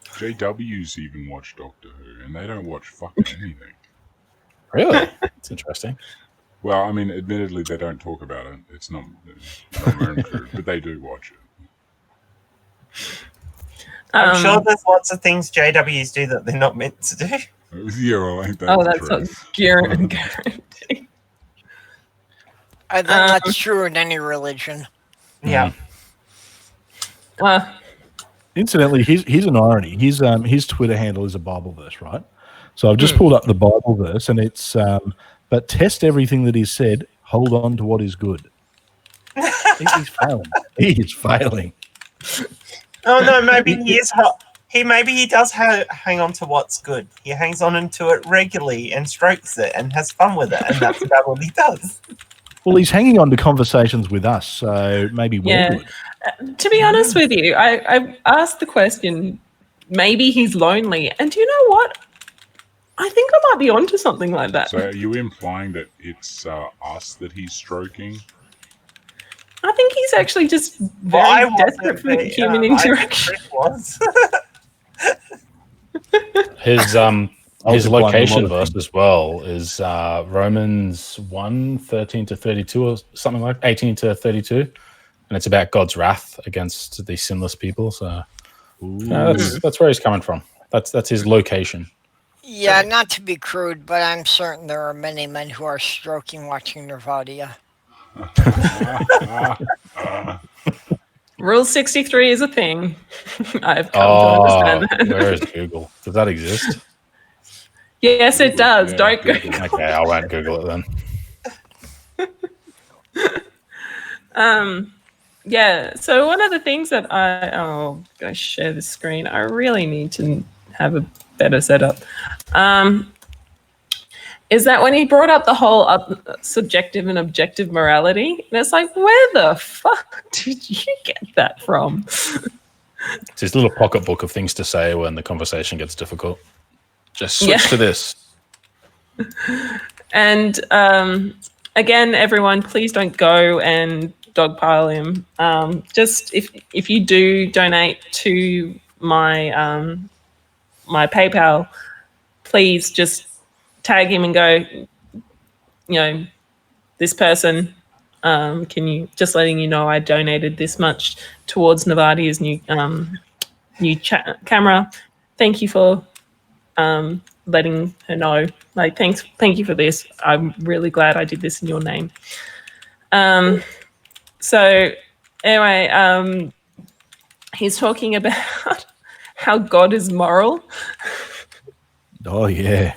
JWs even watch Doctor Who, and they don't watch fucking anything. Really? It's interesting. Well, I mean, admittedly, they don't talk about it. It's not American crew, but they do watch it. I'm sure there's lots of things JWs do that they're not meant to do. Yeah, well, ain't that Oh, the that's truth? a guarantee. That's true in any religion. Yeah. Incidentally, here's an irony. His Twitter handle is a Bible verse, right? So I've just pulled up the Bible verse, and it's but test everything that is said. Hold on to what is good. He's failing. He is failing. Oh no, maybe he is hot. Maybe he does hang on to what's good. He hangs on to it regularly and strokes it and has fun with it, and that's about what he does. Well, he's hanging on to conversations with us, so maybe we're good. To be honest with you, I asked the question, maybe he's lonely. And do you know what? I think I might be onto something like that. So are you implying that it's us that he's stroking? I think he's actually just very desperate for human interaction. His location verse as well is Romans 1:13-32 or something like 18 to 32, and it's about God's wrath against the sinless people. So that's where he's coming from. That's his location. Yeah, not to be crude, but I'm certain there are many men who are stroking watching Nirvadia. Rule 63 is a thing. I've come to understand that. Where is Google? Does that exist? Yes, it does. Yeah, Don't go. Google. Okay, I won't Google it then. Yeah. So one of the things that I'm going to share the screen. I really need to have a better setup. Is that when he brought up the whole subjective and objective morality, and it's like, where the fuck did you get that from? It's his little pocketbook of things to say when the conversation gets difficult. Just switch to this. And again, everyone, please don't go and dogpile him. Just if you do donate to my my PayPal, please just tag him and go, this person, can you just letting you know I donated this much towards Navadia's new camera. Thank you for letting her know. Like, thank you for this. I'm really glad I did this in your name. So anyway, he's talking about how God is moral. Oh, yeah.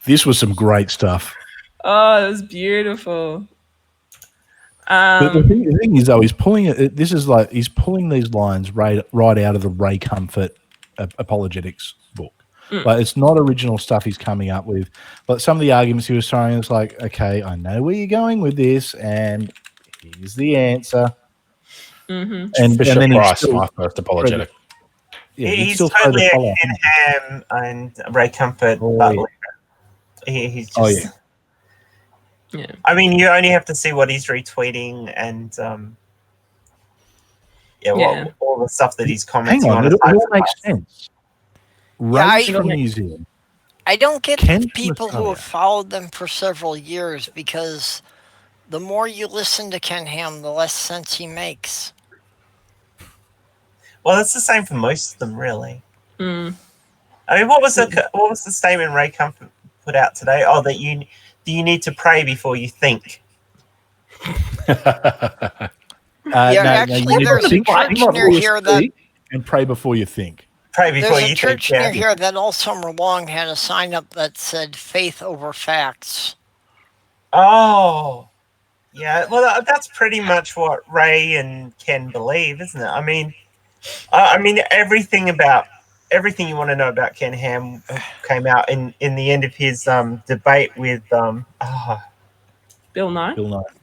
This was some great stuff. Oh, it was beautiful. But the thing is, though, he's pulling it. This is like he's pulling these lines right out of the Ray Comfort apologetics book. Like, it's not original stuff he's coming up with. But some of the arguments he was throwing, it's like, okay, I know where you're going with this, and here's the answer. Mm-hmm. And Bishop then Price, my first apologetic. Yeah, he's totally a Ken Ham and Ray Comfort butler. He's just. Yeah. I mean, you only have to see what he's retweeting and all the stuff that he's commenting on. It all makes sense. Right Yeah, from New Zealand. I don't get Ken the from people who Australia. have followed them for several years, because the more you listen to Ken Ham, the less sense he makes. Well, that's the same for most of them, really. Mm. I mean, what was the statement Ray Comfort put out today? Oh, that you need to pray before you think. Actually, there's a church near here that and pray before you think. Pray before there's you a church think. near here that all summer long had a sign up that said "Faith over facts." Oh, yeah. Well, that's pretty much what Ray and Ken believe, isn't it? I mean, everything you want to know about Ken Ham came out in the end of his debate with Bill Nye.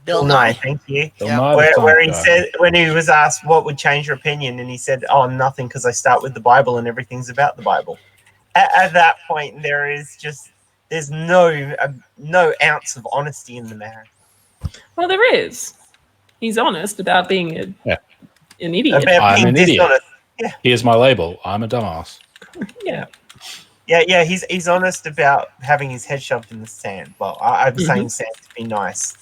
Bill Nye, thank you. Yeah. Where he said, when he was asked what would change your opinion, and he said, "Oh, nothing, because I start with the Bible and everything's about the Bible." At that point, there's no ounce of honesty in the man. Well, there is. He's honest about being an idiot. I'm an idiot. Dishonest. Here's my label. I'm a dumbass. Yeah. Yeah. He's honest about having his head shoved in the sand. Well, I'm saying sand to be nice.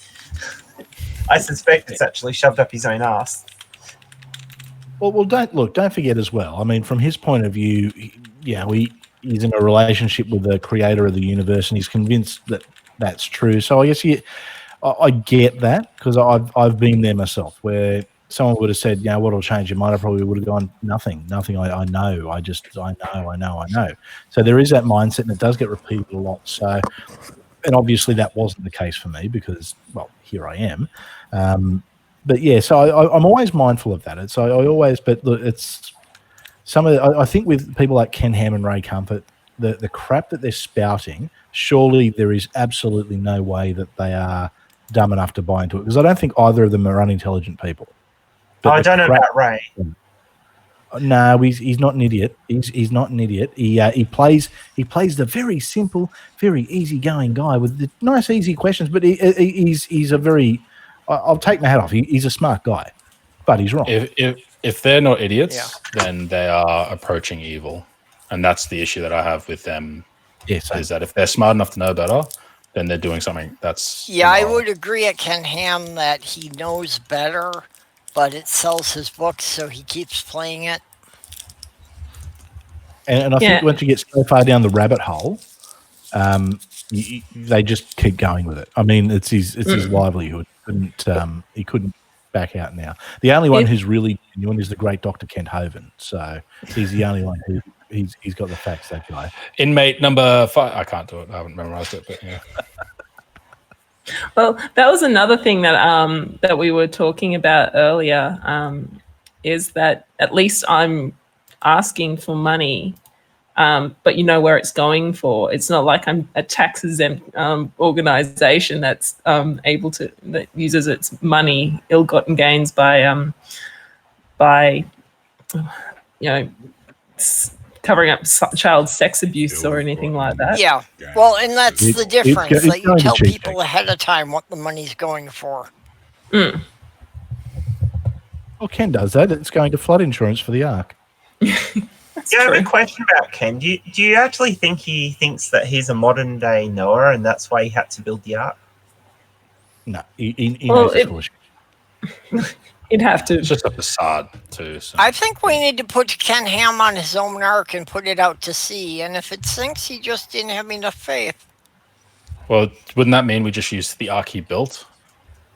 I suspect it's actually shoved up his own ass. Well, don't forget as well. I mean, from his point of view, he's in a relationship with the creator of the universe, and he's convinced that that's true. So I guess I get that, because I've been there myself, where someone would have said, what'll change your mind? I probably would have gone, nothing. I know. I know. So there is that mindset, and it does get repeated a lot. So, and obviously that wasn't the case for me, because, well, here I am. But yeah, so I'm always mindful of that. It's some of I think with people like Ken Ham and Ray Comfort, the crap that they're spouting, surely there is absolutely no way that they are dumb enough to buy into it, because I don't think either of them are unintelligent people. I don't know about Ray. No, he's not an idiot. He's not an idiot. He plays the very simple, very easygoing guy with the nice, easy questions. But he's a very. I'll take my hat off. He's a smart guy, but he's wrong. If they're not idiots, then they are approaching evil, and that's the issue that I have with them. Yes, is that if they're smart enough to know better, then they're doing something that's I would agree at Ken Ham that he knows better, but it sells his books, so he keeps playing it. And I think once you get so far down the rabbit hole, they just keep going with it. I mean, it's his livelihood. He couldn't back out now. The only one who's really genuine is the great Dr. Kent Hovind. So he's the only one who he's got the facts. That guy. Inmate number 5. I can't do it. I haven't memorized it, but yeah. Well, that was another thing that that we were talking about earlier. Is that at least I'm asking for money, but you know where it's going for. It's not like I'm a tax exempt organization that's that uses its money, ill-gotten gains by covering up child sex abuse or anything like that. Yeah. Well, and that's the difference. That you tell people cheap. ahead of time what the money's going for. Mm. Well, Ken does that. It's going to flood insurance for the Ark. I have a question about Ken. Do you actually think he thinks that he's a modern day Noah and that's why he had to build the Ark? No, he knows it's bullshit. You'd have to. It's just a facade too. So. I think we need to put Ken Ham on his own ark and put it out to sea. And if it sinks, he just didn't have enough faith. Well, wouldn't that mean we just use the ark he built?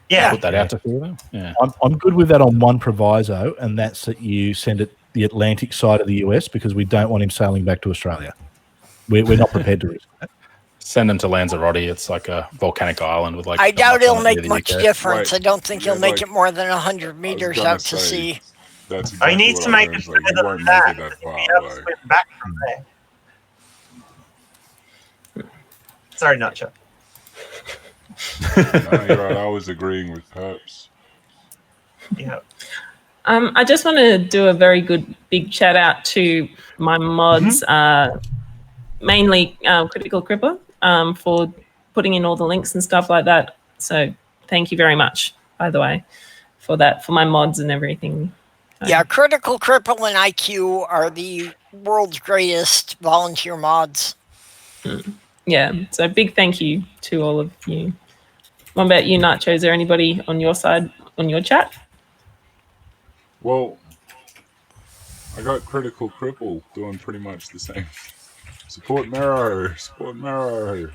Yeah. Put that out to sea, though? Yeah. I'm good with that on one proviso, and that's that you send it the Atlantic side of the US because we don't want him sailing back to Australia. We're not prepared to risk that. Send him to Lanzarote. It's like a volcanic island with like. I doubt it'll make much UK. difference. Right. I don't think he'll make like- it more than 100 meters gonna out to say, sea. That's I exactly need what to I make it was like, you further won't than make that. it that He'll far. be able to Like, swim back from there. Sorry, Nacho. no, you're right. I was agreeing with Herps. Yeah. I just want to do a very good big shout out to my mods, mainly Critical Cripper, for putting in all the links and stuff like that. So thank you very much, by the way, for that, for my mods and everything. Yeah, Critical Cripple and IQ are the world's greatest volunteer mods. Yeah, so big thank you to all of you. What about you, Nacho? Is there anybody on your side, on your chat? Well, I got Critical Cripple doing pretty much the same. Support Mero. Support Mero.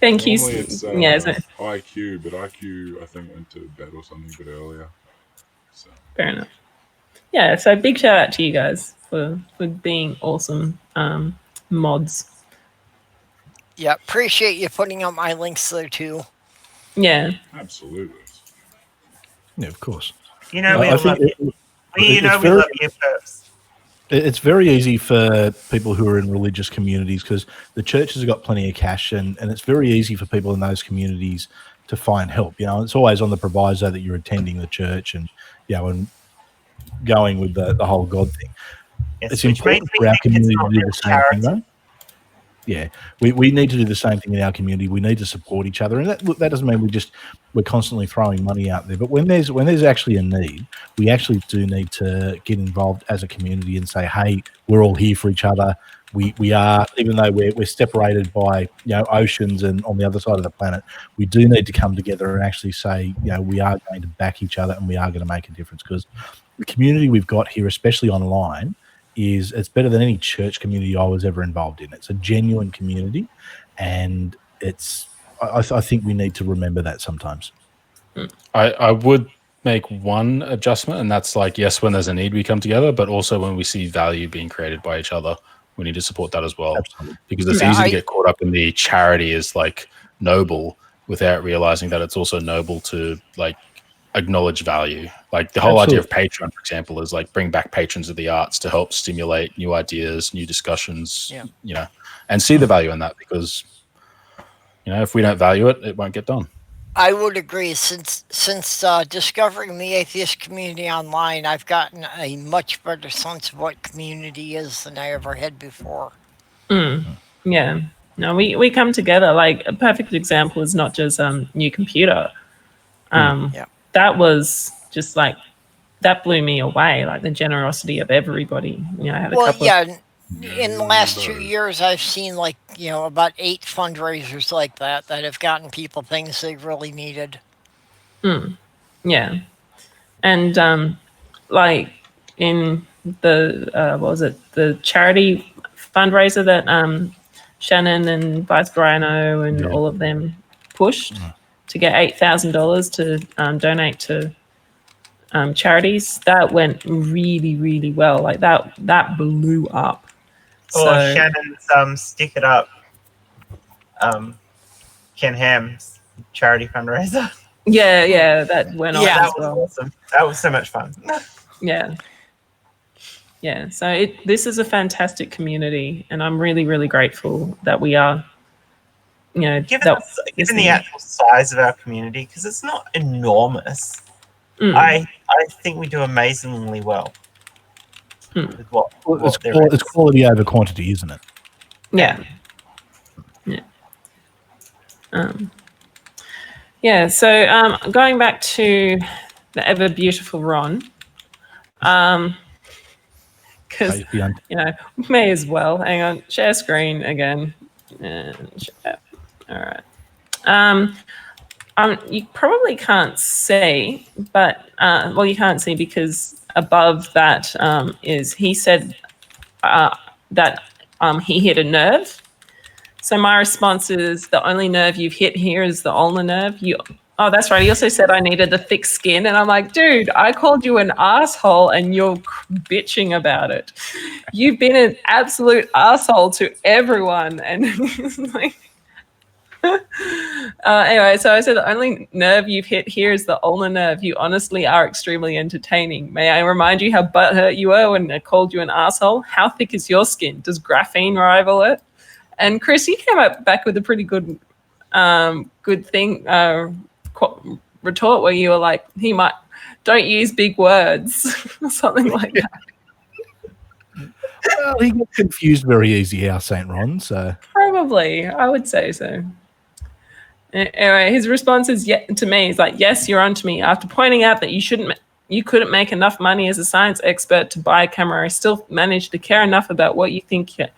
Thank you. Normally it's Yeah, so, IQ, but IQ I think went to bed or something a bit earlier. So. fair enough. Yeah, so big shout out to you guys for being awesome mods. Yeah, appreciate you putting up my links there too. Yeah. Absolutely. Yeah, of course. You know, I we love think you. it's We very- love you first. It's very easy for people who are in religious communities because the churches have got plenty of cash, and it's very easy for people in those communities to find help. You know, it's always on the proviso that you're attending the church and and going with the whole God thing. Yes, It's which important makes me for our think it's community not to do the really same thing, charity. though. Yeah, we need to do the same thing in our community. We need to support each other, and that doesn't mean we're constantly throwing money out there. But when there's actually a need, we actually do need to get involved as a community and say, hey, we're all here for each other. We are, even though we're separated by oceans and on the other side of the planet, we do need to come together and actually say, we are going to back each other and we are going to make a difference, because the community we've got here, especially online, it's better than any church community I was ever involved in. It's a genuine community, and I think we need to remember that sometimes. I would make one adjustment, and that's like, yes, when there's a need, we come together, but also when we see value being created by each other, we need to support that as well. Absolutely. Because it's easy to get caught up in the charity is like noble without realizing that it's also noble to like acknowledge value. Like the whole idea of Patreon, for example, is like bring back patrons of the arts to help stimulate new ideas, new discussions, and see the value in that, because if we don't value it, it won't get done. I would agree. Since discovering the atheist community online, I've gotten a much better sense of what community is than I ever had before. Yeah. No, we come together. Like a perfect example is NotJah's new computer. That was just like, that blew me away. Like the generosity of everybody. I had a couple of, in the last 2 years, I've seen about 8 fundraisers like that have gotten people things they really needed. Yeah. And like in what was it? The charity fundraiser that Shannon and Vice Rhino and all of them pushed to get $8,000 to donate to charities. That went really, really well. Like that blew up. Or So, Shannon's Stick It Up, Ken Ham's charity fundraiser. yeah, that went on Yeah. as That was well. awesome. That was so much fun. Yeah. So this is a fantastic community, and I'm really, really grateful that we are, Given the listening. actual size of our community, because it's not enormous, I think we do amazingly well with what It's quality over quantity, isn't it? Yeah. So going back to the ever beautiful Ron, because may as well. Hang on, share screen again. And share. All right. You probably can't see, but you can't see because above that is he said that he hit a nerve. So my response is the only nerve you've hit here is the ulnar nerve. Oh, that's right. He also said I needed the thick skin. And I'm like, dude, I called you an asshole and you're bitching about it. You've been an absolute asshole to everyone. And like, anyway, so I said the only nerve you've hit here is the ulnar nerve. You honestly are extremely entertaining. May I remind you how butthurt you were when I called you an asshole? How thick is your skin? Does graphene rival it? And Chris, you came back with a pretty good retort where you were like, don't use big words, or something like that. Well, he gets confused very easy, our St. Ron. So probably, I would say so. Anyway, his response to me is like, yes, you're on to me. After pointing out that you couldn't make enough money as a science expert to buy a camera, I still managed to care enough about what you think to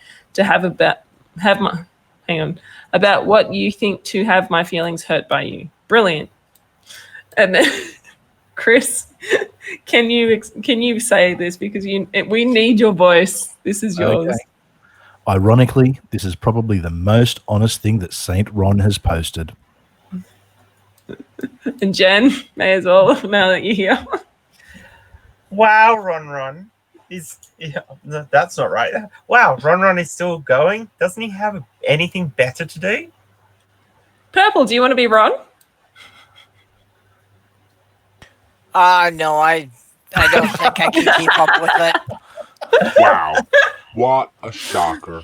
about what you think to have my feelings hurt by you. Brilliant. And then, Chris, can you say this because we need your voice. This is yours. Okay. Ironically, this is probably the most honest thing that St. Ron has posted. And Jen, may as well, now that you're here. Wow, Ron. That's not right. Wow, Ron is still going? Doesn't he have anything better to do? Purple, do you want to be Ron? No, I don't think I can keep up with it. Wow. What a shocker.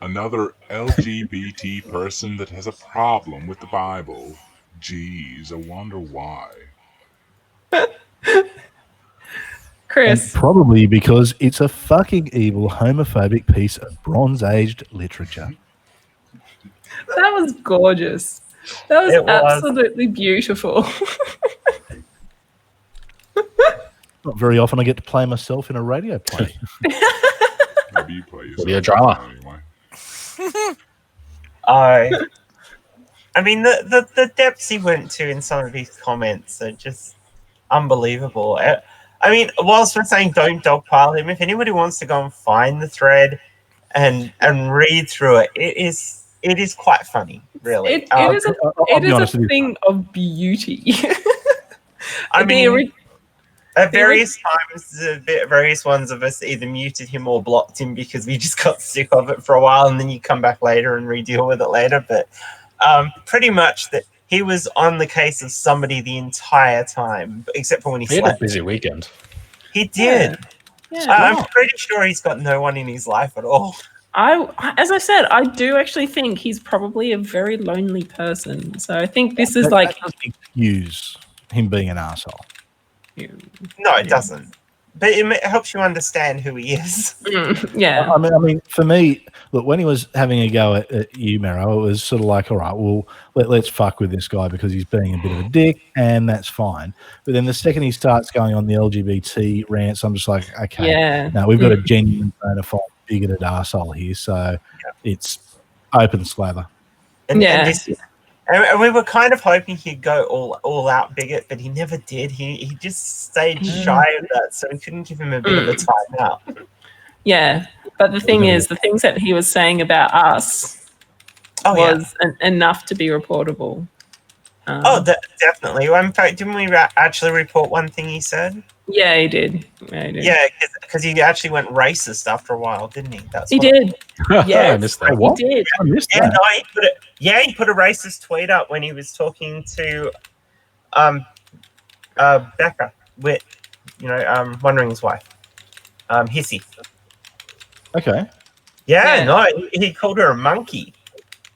Another LGBT person that has a problem with the Bible. Geez, I wonder why. Chris. And probably because it's a fucking evil, homophobic piece of Bronze-aged literature. That was gorgeous. That was absolutely beautiful. Not very often I get to play myself in a radio play. Maybe you play yourself. Audio drama. Anyway. I mean, the depths he went to in some of his comments are just unbelievable. I mean, whilst we're saying don't dogpile him, if anybody wants to go and find the thread and read through it, it is quite funny, really. It is a thing of beauty. I mean, at various times, various ones of us either muted him or blocked him because we just got sick of it for a while, and then you come back later and re-deal with it later. But pretty much that he was on the case of somebody the entire time, except for when he slept. Had a busy weekend. He did. Yeah. I'm pretty sure he's got no one in his life at all. As I said, I do actually think he's probably a very lonely person. So I think this is like... That doesn't excuse him being an arsehole. No, it doesn't. But it helps you understand who he is. Yeah. I mean, for me, look, when he was having a go at you, Mero, it was sort of like, all right, well, let's fuck with this guy because he's being a bit of a dick, and that's fine. But then the second he starts going on the LGBT rants, I'm just like, okay, now we've got a genuine bona fide bigoted arsehole here, so it's open slather. And And we were kind of hoping he'd go all out bigot, but he never did. He just stayed shy of that, so we couldn't give him a bit of a timeout. Yeah, but the thing is, the things that he was saying about us was enough to be reportable. Definitely. Well, in fact, didn't we actually report one thing he said? Yeah, he did. Yeah, because he actually went racist after a while, didn't he? He did. Yeah, I missed that. He did. I missed Yeah, that. no, he put a racist tweet up when he was talking to Becca with Wondering's wife, Hissy. Okay. Yeah, Yeah. no, he called her a monkey.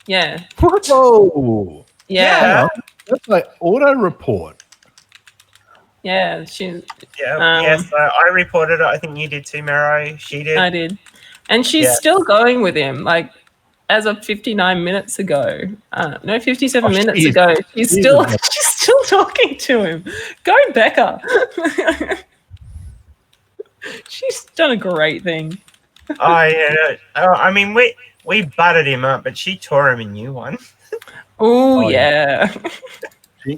Yeah. Whoa. Yeah. Hang on. That's like auto report. Yeah. She. Yes, I reported it. I think you did too, Mero. She did. I did. And she's still going with him. Like, as of 59 minutes ago. 57 minutes ago. She's still talking to him. Go, Becca. She's done a great thing. Oh, yeah. I mean, we butted him up, but she tore him a new one. Oh, yeah.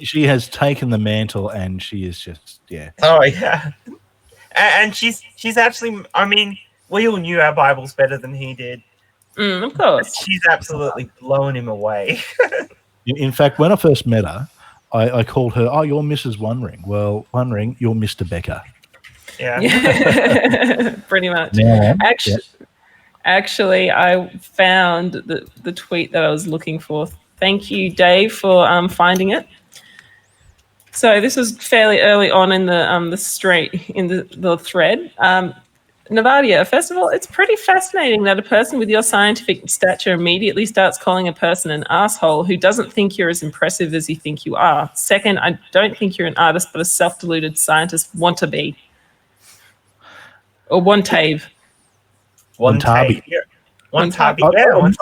She has taken the mantle, and she is just Oh, yeah. And she's actually, I mean, we all knew our Bibles better than he did. Of course. She's absolutely blowing him away. In fact, when I first met her, I called her, "Oh, you're Mrs. Wondering." Well, Wondering, you're Mr. Becker. Yeah. Pretty much. Now, Actually, I found the tweet that I was looking for. Thank you, Dave, for finding it. So this was fairly early on in the thread. Navadia, first of all, it's pretty fascinating that a person with your scientific stature immediately starts calling a person an asshole who doesn't think you're as impressive as you think you are. Second, I don't think you're an artist, but a self-deluded scientist wannabe. Or one-tave. One-tabi. One-tabi. I'm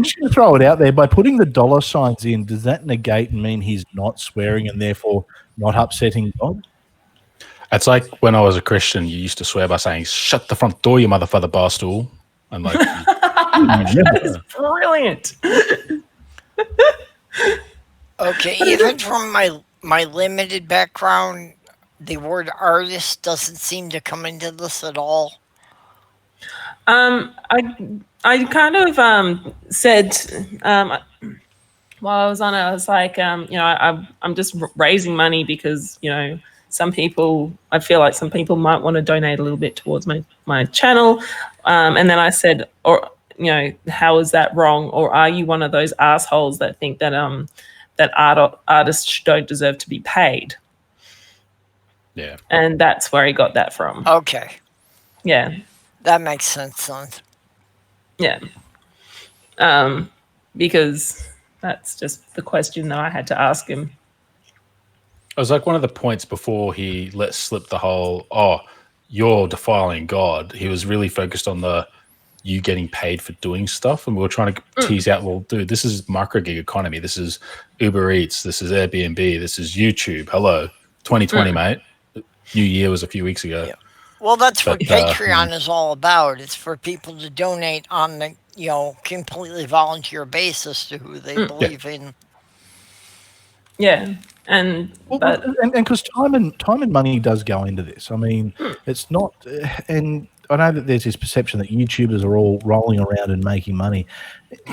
just going to throw it out there. By putting the dollar signs in, does that negate and mean he's not swearing and therefore not upsetting God? It's like when I was a Christian, you used to swear by saying, "Shut the front door, you motherfucker barstool." And like, that is brilliant. Okay, even from my limited background, the word artist doesn't seem to come into this at all. I kind of said while I was on it, I was like, I'm just raising money because some people, I feel like some people might want to donate a little bit towards my channel, and then I said, or how is that wrong? Or are you one of those assholes that think that that artists don't deserve to be paid? yeah, and that's where he got that from. Okay, Yeah. that makes sense, son. Yeah. Because that's just the question that I had to ask him. it was like one of the points before he let slip the whole, "Oh, you're defiling God." He was really focused on you getting paid for doing stuff, and we were trying to tease out, well, dude, this is micro gig economy. This is Uber Eats. This is Airbnb. This is YouTube. Hello, 2020, mate. New Year was a few weeks ago. Yeah. Well, that's what Patreon is all about. It's for people to donate on the completely volunteer basis to who they believe in. Yeah. And because time and money does go into this. I mean, it's not, and I know that there's this perception that YouTubers are all rolling around and making money.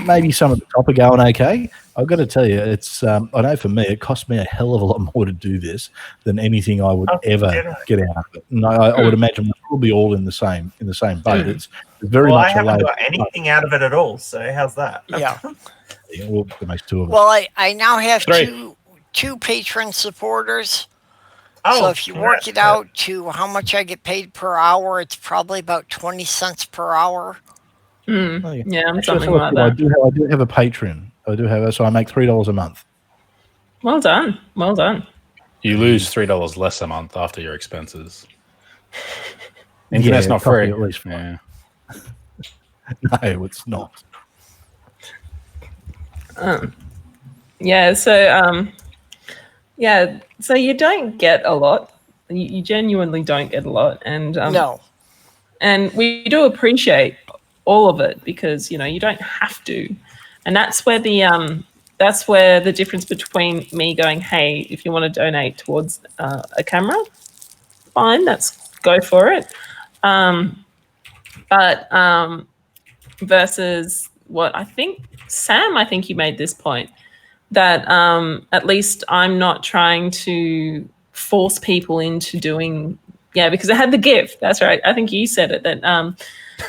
Maybe some of the top are going okay. I've got to tell you, it's I know for me, it cost me a hell of a lot more to do this than anything I would ever get out of it. And I would imagine we're probably all in the same boat. It's very much. I haven't got anything out of it at all. So how's that? Yeah. Well, it makes two of us. Well, I now have two patron supporters. So if you work it out to how much I get paid per hour, it's probably about 20 cents per hour. Yeah, I'm something like that. I do have a Patreon. I do have so I make $3 a month. Well done. Well done. You lose $3 less a month after your expenses. Internet's not free. At least. Yeah. No, it's not. Yeah. So you don't get a lot. You genuinely don't get a lot, and No. And we do appreciate all of it because you don't have to, and that's where the that's where the difference between me going, hey, if you want to donate towards a camera, fine, go for it. But versus what I think, Sam, I think you made this point that at least I'm not trying to force people into doing, because I had the gift. That's right. I think you said it, that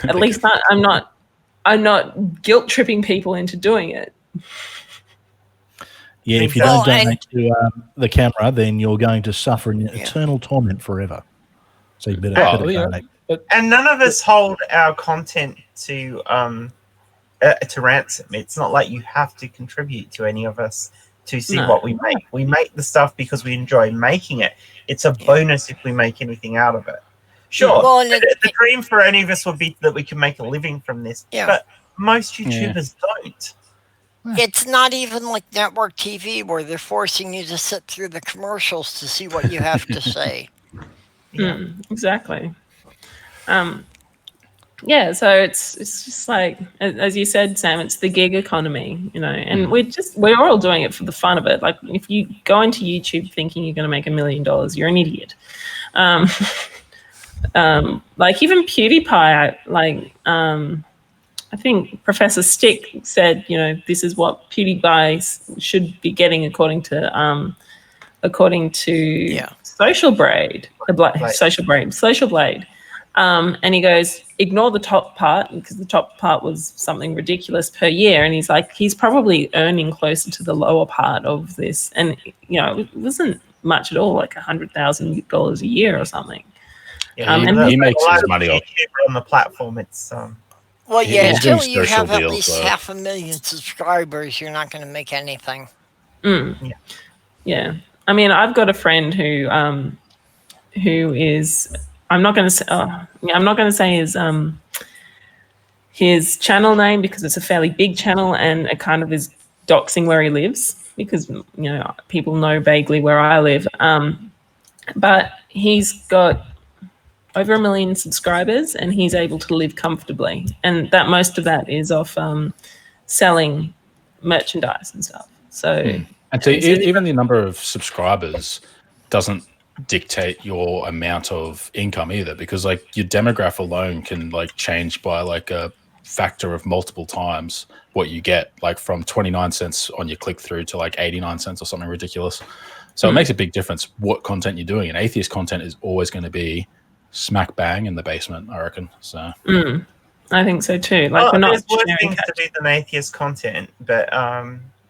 at least I'm not guilt tripping people into doing it. Yeah, if you don't donate to the camera, then you're going to suffer in eternal torment forever. So you better donate. And none of us hold our content to ransom. It's not like you have to contribute to any of us to see what we make. We make the stuff because we enjoy making it. It's a bonus if we make anything out of it. Sure, the dream for any of us would be that we can make a living from this, but most YouTubers don't. It's not even like network TV where they're forcing you to sit through the commercials to see what you have to say. Exactly. So it's just like, as you said, Sam, it's the gig economy, and we're all doing it for the fun of it. Like, if you go into YouTube thinking you're going to make $1 million, you're an idiot. Like even PewDiePie, I think Professor Stick said, this is what PewDiePie should be getting according to Social Blade. And he goes, ignore the top part, because the top part was something ridiculous per year. And he's like, he's probably earning closer to the lower part of this. And, it wasn't much at all, like $100,000 a year or something. Yeah, he makes his money off on the platform. It's until you have at least 500,000 subscribers, you're not going to make anything. Yeah. I mean, I've got a friend who is, I'm not going to say his channel name because it's a fairly big channel and it kind of is doxing where he lives because people know vaguely where I live. But he's got over 1 million subscribers and he's able to live comfortably, and that most of that is off selling merchandise and stuff. So and so even the number of subscribers doesn't dictate your amount of income either, because like your demographic alone can like change by like a factor of multiple times what you get, like from 29 cents on your click through to like 89 cents or something ridiculous. So it makes a big difference what content you're doing, and atheist content is always going to be smack bang in the basement, I reckon. So I think so too. Like, we're not there's worse things to do than atheist content, but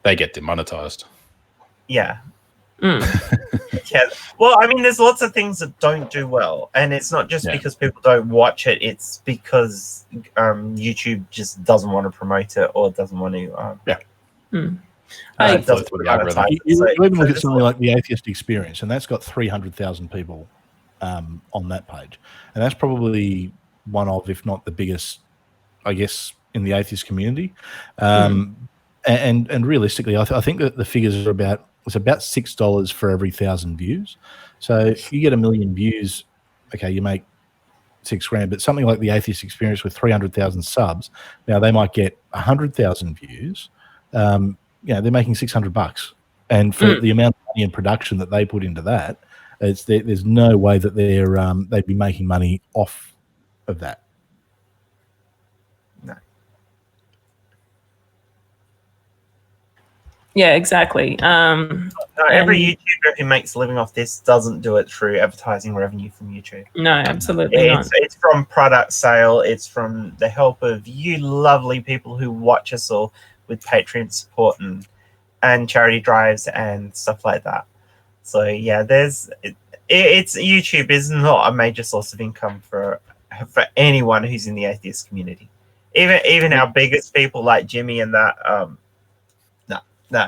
they get demonetized. Yeah. Well, I mean, there's lots of things that don't do well, and it's not just because people don't watch it. It's because YouTube just doesn't want to promote it or doesn't want to. You even look at something like the Atheist Experience, and that's got 300,000 people on that page, and that's probably one of, if not the biggest, I guess, in the atheist community. And realistically, I think that the figures are about $6 for every 1,000 views. So you get 1 million views, okay, you make $6,000. But something like the Atheist Experience with 300,000 subs, now they might get 100,000 views. They're making $600, and for the amount of money and production that they put into that, there's no way that they'd be making money off of that. No. Yeah, exactly. Every YouTuber who makes a living off this doesn't do it through advertising revenue from YouTube. No, absolutely not. It's from product sale. It's from the help of you lovely people who watch us all with Patreon support and charity drives and stuff like that. So yeah, it's YouTube is not a major source of income for anyone who's in the atheist community. Even our biggest people like Jimmy and that.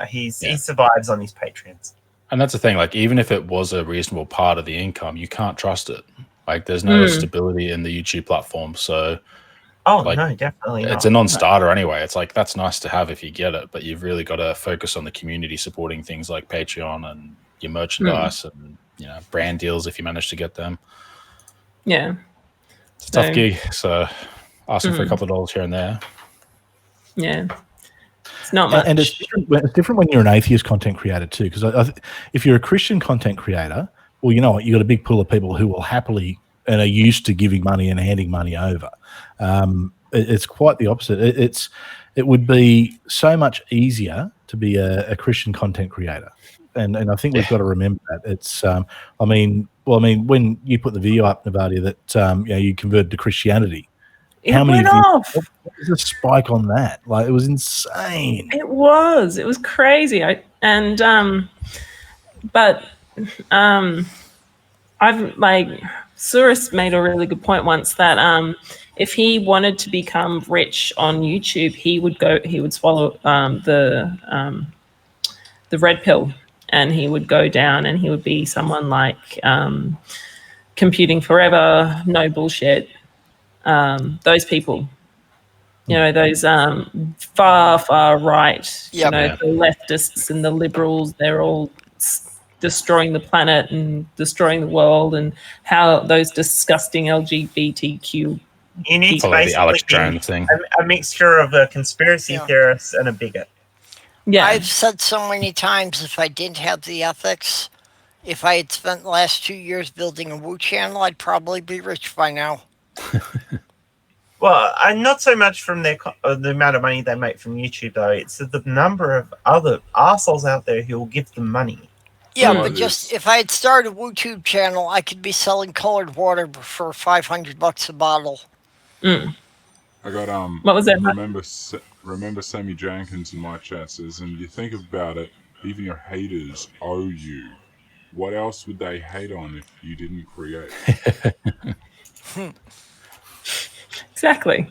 He survives on his Patreons. And that's the thing, like, even if it was a reasonable part of the income, you can't trust it. Like, there's no stability in the YouTube platform. So, no, definitely not. It's a non-starter anyway. It's like, that's nice to have if you get it, but you've really got to focus on the community supporting things like Patreon and your merchandise and, brand deals if you manage to get them. Yeah. It's a tough gig. So, asking for a couple of dollars here and there. Yeah. It's not much. And it's different when you're an atheist content creator too, because if you're a Christian content creator, well, you know what, you've got a big pool of people who will happily and are used to giving money and handing money over. It's quite the opposite. It would be so much easier to be a Christian content creator, and I think we've got to remember that. It's I mean, when you put the video up, Navadia, that you converted to Christianity. It went off. What was the spike on that? Like, it was insane. It was crazy. I've Surus made a really good point once that if he wanted to become rich on YouTube, he would swallow the red pill, and he would go down and he would be someone like Computing Forever, No Bullshit, those people, those far right, the leftists and the liberals, they're all destroying the planet and destroying the world, and how those disgusting LGBTQ. You need to Probably the Alex basically Jones thing. a mixture of a conspiracy theorist and a bigot. Yeah, I've said so many times, if I didn't have the ethics, if I had spent the last 2 years building a Woo channel, I'd probably be rich by now. Well, not so much from the amount of money they make from YouTube, though. It's the number of other assholes out there who will give them money. Yeah, but just if I had started a WooTube channel, I could be selling colored water for $500 a bottle. Mm. I got What was that? Remember Sammy Jenkins in my chat says, and you think about it, even your haters owe you. What else would they hate on if you didn't create? Exactly.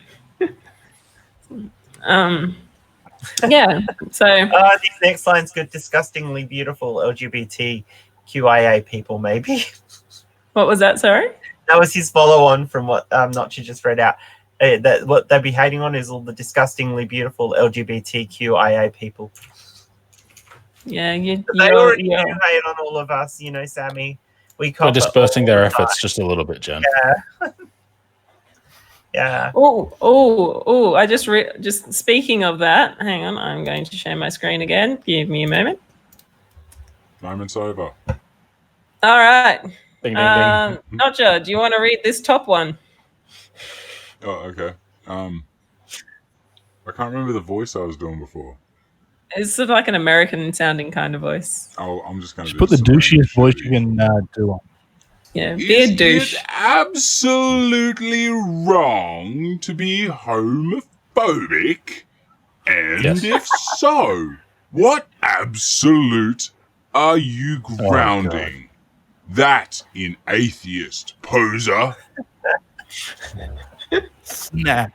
Yeah. So this next line's good. Disgustingly beautiful LGBTQIA people, maybe. what was that? Sorry. That was his follow-on from what NotJah just read out. That what they'd be hating on is all the disgustingly beautiful LGBTQIA people. Yeah, they already do hate on all of us, Sammy. We're dispersing their efforts just a little bit, Jen. Yeah. Yeah. Oh! I just speaking of that. Hang on, I'm going to share my screen again. Give me a moment. Moment's over. All right. Ding, ding, ding. NotJah, do you want to read this top one? Oh, okay. I can't remember the voice I was doing before. It's sort of like an American sounding kind of voice. Oh, I'm just going to put the douchiest voice you can do on. Yeah, be a douche. Is it absolutely wrong to be homophobic? And Yes. if so, what absolute are you grounding that in, atheist poser? Snap.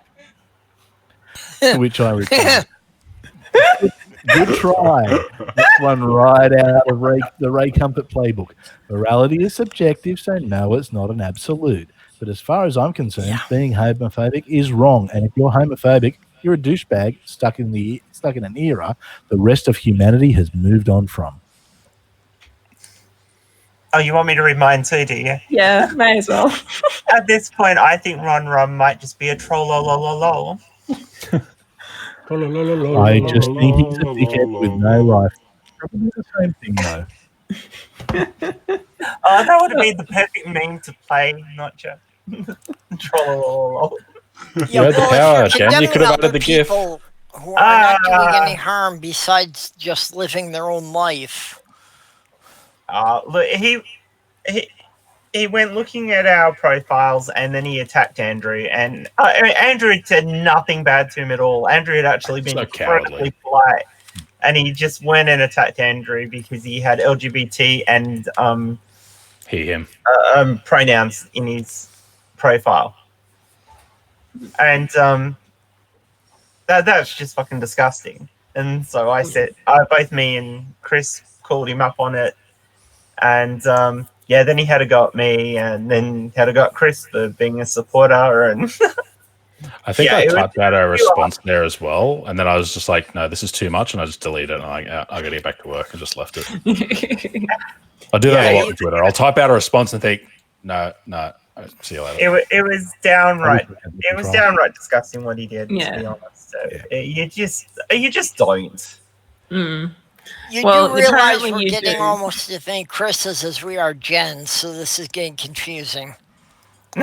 To which I replied, good try. That's one right out of the Ray Comfort playbook. Morality is subjective, so no, it's not an absolute. But as far as I'm concerned, being homophobic is wrong. And if you're homophobic, you're a douchebag stuck in an era the rest of humanity has moved on from. Oh, you want me to read mine too, do you? Yeah, may as well. At this point, I think Ron Rum might just be a troll. I just think he's a dickhead with no life. Probably the same thing, though. Oh, that would have been the perfect meme to play, NotJah. Troll. You had the power, Jen. You could have added the GIF. Who are not doing any harm besides just living their own life. Look, he went looking at our profiles and then he attacked Andrew. And Andrew had said nothing bad to him at all. Andrew had actually been incredibly polite. And he just went and attacked Andrew because he had LGBT and He, him. pronouns in his profile. And that's just fucking disgusting. And so I said, both me and Chris called him up on it. And then he had a go at me, and then had a go at Chris for being a supporter. And I think I typed out a response there as well, and then I was just like, "No, this is too much," and I just deleted it. And I got to get back to work and just left it. I do that a lot on Twitter. I'll type out a response and think, "No, see you later." It was downright. It was downright disgusting what he did. Yeah. To be honest, so you just You just don't. Mm. You Well, do realize apparently we're you getting do. almost as many Chris's as we are Jens, so this is getting confusing.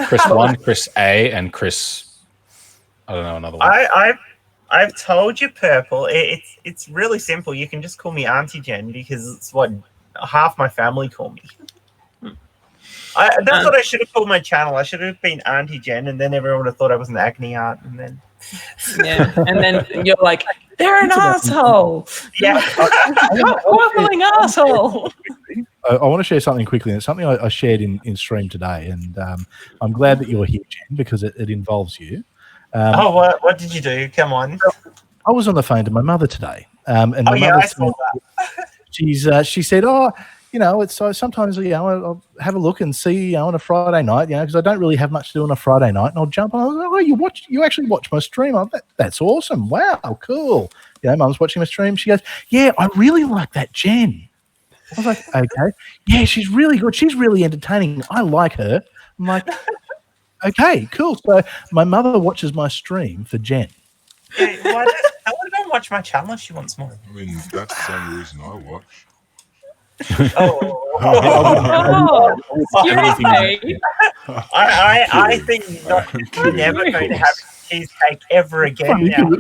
Chris 1, Chris A, and Chris. I don't know another one. I've told you, Purple. It's really simple. You can just call me Auntie Jen because it's what half my family call me. That's what I should have called my channel. I should have been Auntie Jen, and then everyone would have thought I was an acne aunt, and then Yeah, and then you're like, they're an asshole. yeah. Waffling asshole. I want to share something quickly. And it's something I shared in stream today, and I'm glad that you're here, Jen, because it involves you. Oh, what did you do? Come on. I was on the phone to my mother today, and my I mother saw that. she said, "Oh, it's sometimes I'll have a look and see on a Friday night, because I don't really have much to do on a Friday night, and I'll jump on. I was like, oh, you actually watch my stream? That's awesome! Wow, cool. Mum's watching my stream. She goes, yeah, I really like that Jen. I was like, okay, yeah, she's really good. She's really entertaining. I like her. I'm like, okay, cool. So my mother watches my stream for Jen. Hey, why don't watch my channel if she wants more? I mean, that's the same reason I watch. Oh, excuse me. I think you're never going to have cheesecake ever again now.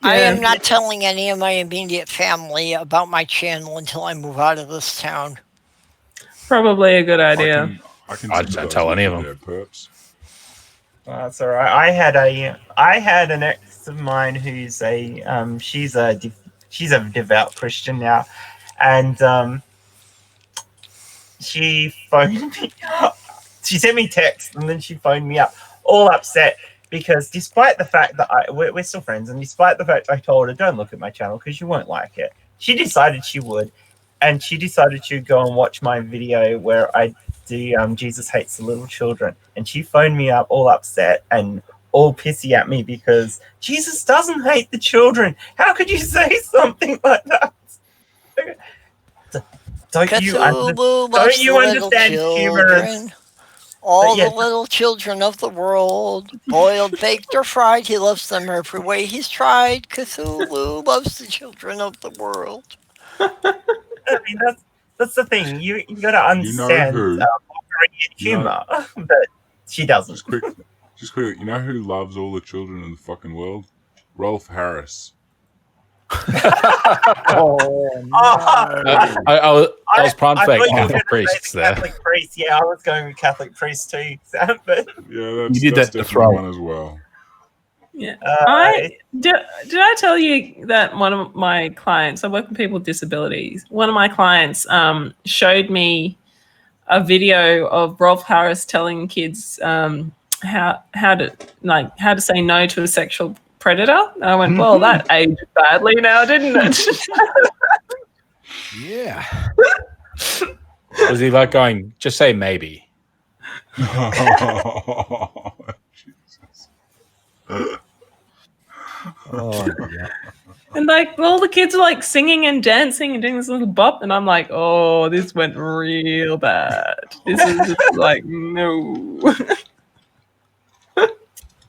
I am not telling any of my immediate family about my channel until I move out of this town. Probably a good idea. I don't tell any of them. Perps. That's all right. I had an ex of mine who's she's a devout Christian now, and she phoned me up. She sent me text and then she phoned me up, all upset because despite the fact that we're still friends, and despite the fact I told her don't look at my channel because you won't like it, she decided she would, and she decided to go and watch my video where I do Jesus hates the little children, and she phoned me up all upset and all pissy at me because Jesus doesn't hate the children. How could you say something like that? Don't you understand humor? All the little children of the world, boiled, baked, or fried, he loves them every way he's tried. Cthulhu loves the children of the world. I mean, that's the thing. You got to understand humor, but she doesn't. Just quick. You know who loves all the children in the fucking world? Rolf Harris. Oh, no. I was prime fake Catholic priests there. Catholic priest, yeah, I was going with Catholic priest too. But yeah, you did that's that to definitely throw one as well. Yeah, did I tell you that one of my clients? I work with people with disabilities. One of my clients showed me a video of Rolf Harris telling kids how to say no to a sexual predator. And I went, well, that aged badly now, didn't it? Yeah. Was he like going, just say maybe? Oh, Jesus. Oh, yeah. And like all the kids are like singing and dancing and doing this little bop, and I'm like, oh, this went real bad. This is just like no.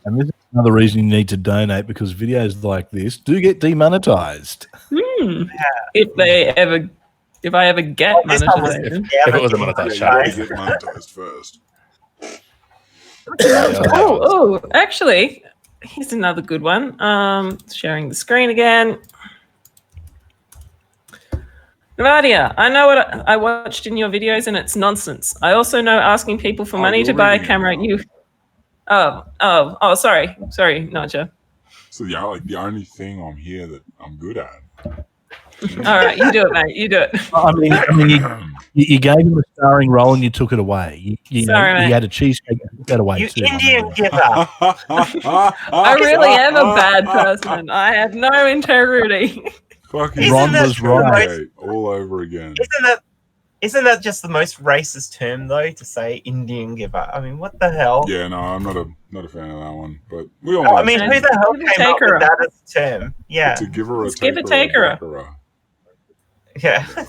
And this is another reason you need to donate, because videos like this do get demonetized. If I ever get monetization. If it was a monetized channel. You get monetized first. Oh, actually, here's another good one. Sharing the screen again. Navadia, I know what I watched in your videos and it's nonsense. I also know asking people for money to buy a camera. Sorry, NotJah. So yeah, like the only thing I'm here that I'm good at. All right, you do it, mate. You do it. I mean, you gave him a starring role and you took it away. You had a cheesecake and took that away. You too. Indian giver. I really am a bad person. I have no integrity. Fucking Ron was right. All over again. Isn't that just the most racist term though, to say Indian giver? I mean, what the hell? Yeah, no, I'm not a fan of that one. But we all. I mean, who the hell came up with that as a term? Yeah, to give her a taker. Yeah. How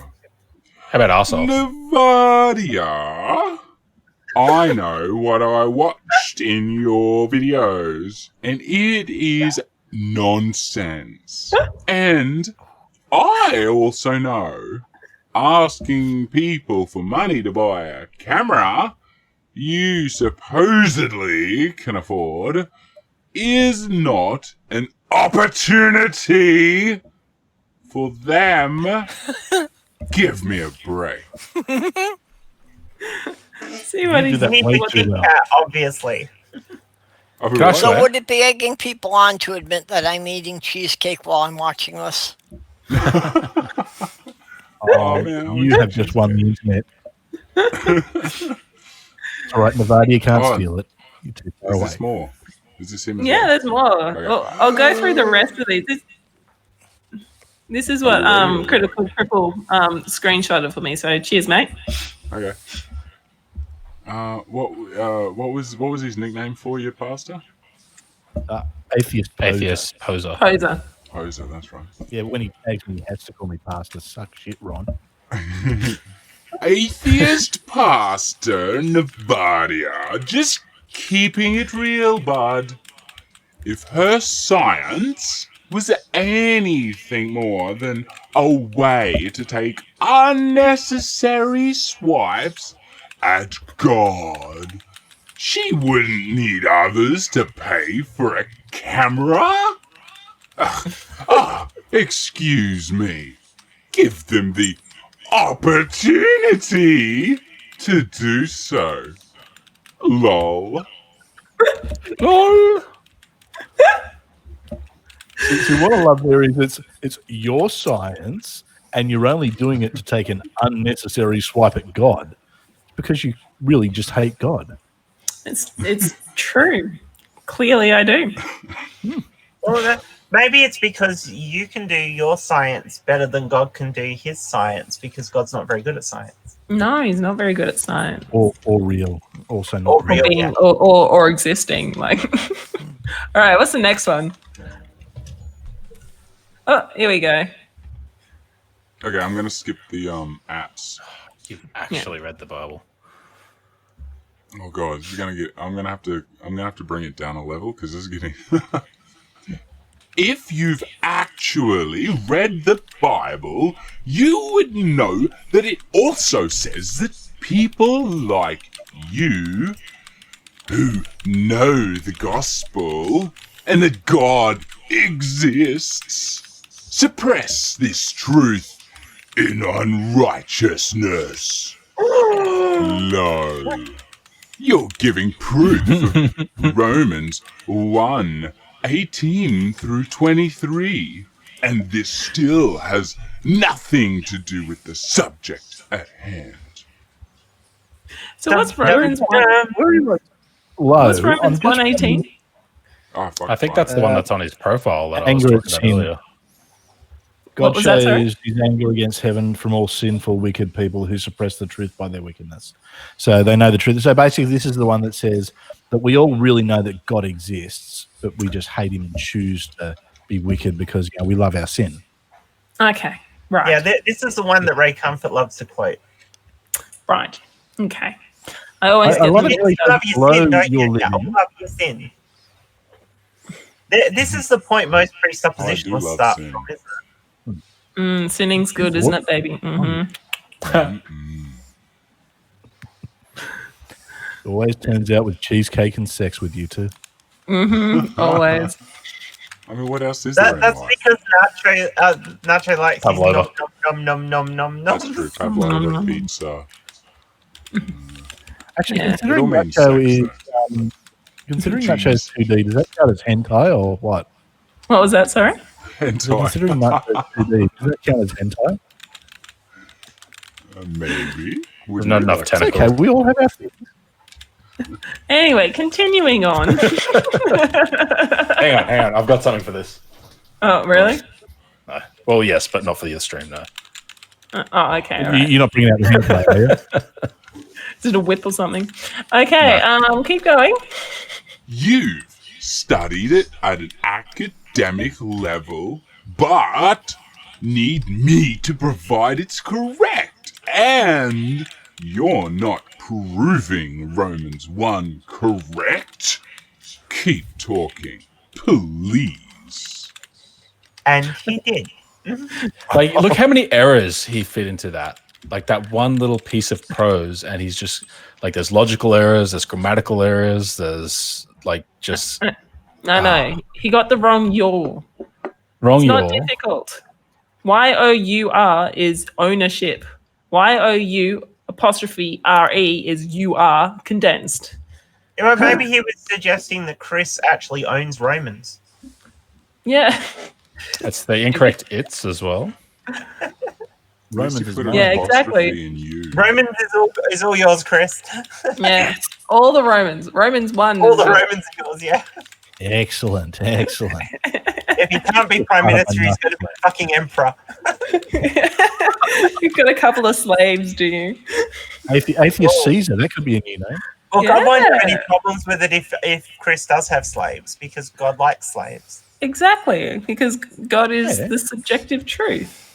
about arsehole? Navadia, I know what I watch. watched in your videos, and it is nonsense. And I also know asking people for money to buy a camera you supposedly can afford is not an opportunity for them. Give me a break. See what You he's do that He's way a too Kit well. Kat, obviously. I'll be Can I right swear? So would it be egging people on to admit that I'm eating cheesecake while I'm watching this? Oh, man, I you want have just won the internet. It's all right, Nevada, you can't Oh, steal it. You're too far Is away. this more? Is this him as Yeah, well? there's more. Okay. I'll go through the rest of these. This is what Are you ready? Critical Triple screenshotted for me. So cheers, mate. Okay. What was his nickname for your pastor? Atheist poser. Atheist poser. Poser. Poser, that's right. Yeah, when he tags me, he has to call me pastor. Suck shit, Ron. Atheist pastor Nevada. Just keeping it real, bud. If her science was anything more than a way to take unnecessary swipes at God, she wouldn't need others to pay for a camera. Excuse me. Give them the opportunity to do so. Lol. LOL. See, what I love there is it's your science, and you're only doing it to take an unnecessary swipe at God because you really just hate God. It's true. Clearly, I do. Well, maybe it's because you can do your science better than God can do his science because God's not very good at science. No, he's not very good at science Or real. Also not Or real. real. being Yeah. or existing. Like, all right, what's the next one? Oh, here we go. Okay, I'm gonna skip the apps. You've actually read the Bible. Oh god, I'm gonna have to bring it down a level because this is getting. If you've actually read the Bible, you would know that it also says that people like you, who know the gospel and that God exists, suppress this truth in unrighteousness. Lol. You're giving proof of Romans 1:18 through 23, and this still has nothing to do with the subject at hand. So what's Romans 1? Low. What's Romans I'm just 1:18? Oh, fuck, I think fine. that's the one that's on his profile that I was anger talking at about sin. earlier. God What was that, sorry? shows his anger against heaven from all sinful, wicked people who suppress the truth by their wickedness. So they know the truth. So basically, this is the one that says that we all really know that God exists, but we just hate him and choose to be wicked because we love our sin. Okay, right. Yeah, this is the one that Ray Comfort loves to quote. Right. Okay. I always I get love them it You how he love says, your sin, "Blow don't your you? Yeah, living." love your sin. This is the point most presuppositionalists love start sin. from, isn't it? Sinning's good, isn't it, baby? Mm-hmm. It always turns out with cheesecake and sex with you two. Mm-hmm. Always. I mean, what else is there in That's life? because Nacho likes his Pavlova. nom nom nom nom That's nom. true. Pavlova, pizza. Actually, Yeah. It all considering means Nacho sex, is considering Nacho is Jeez. 2D, does that count as hentai or what? What was that, sorry? Hentai. Considering Nacho is 2D, does that count as hentai? Maybe. There's not enough It's okay. tentacles. We all have our things. Anyway, continuing on. Hang on. I've got something for this. Oh, really? No. Well, yes, but not for the stream, no. Oh, okay. All right. You're not bringing out the hentai, are you? Is it a whip or something? Okay, keep going. You've studied it at an academic level, but need me to provide it's correct and You're not proving Romans 1 correct. Keep talking, please. And he did. Like, look how many errors he fit into that. Like that one little piece of prose, and he's just like, there's logical errors, there's grammatical errors, there's like just No. He got the wrong yaw. wrong. It's not Yaw. difficult. Y-O-U-R is ownership. Y-O-U apostrophe R-E is you-are condensed. Well, maybe he was suggesting that Chris actually owns Romans. Yeah. That's the incorrect it's as well. Romans is Put mine. an Yeah, apostrophe exactly. in you. Romans is all yours, Chris. Yeah. All the Romans. Romans 1. All is the yours. Romans are yours, yeah. Excellent. If he can't be prime minister, he's going to be fucking emperor. You've got a couple of slaves, do you? Atheist Caesar, that could be a new name. Well, God won't have any Yeah. problems with it if Chris does have slaves, because God likes slaves. Exactly. Because God is Yeah. the subjective truth.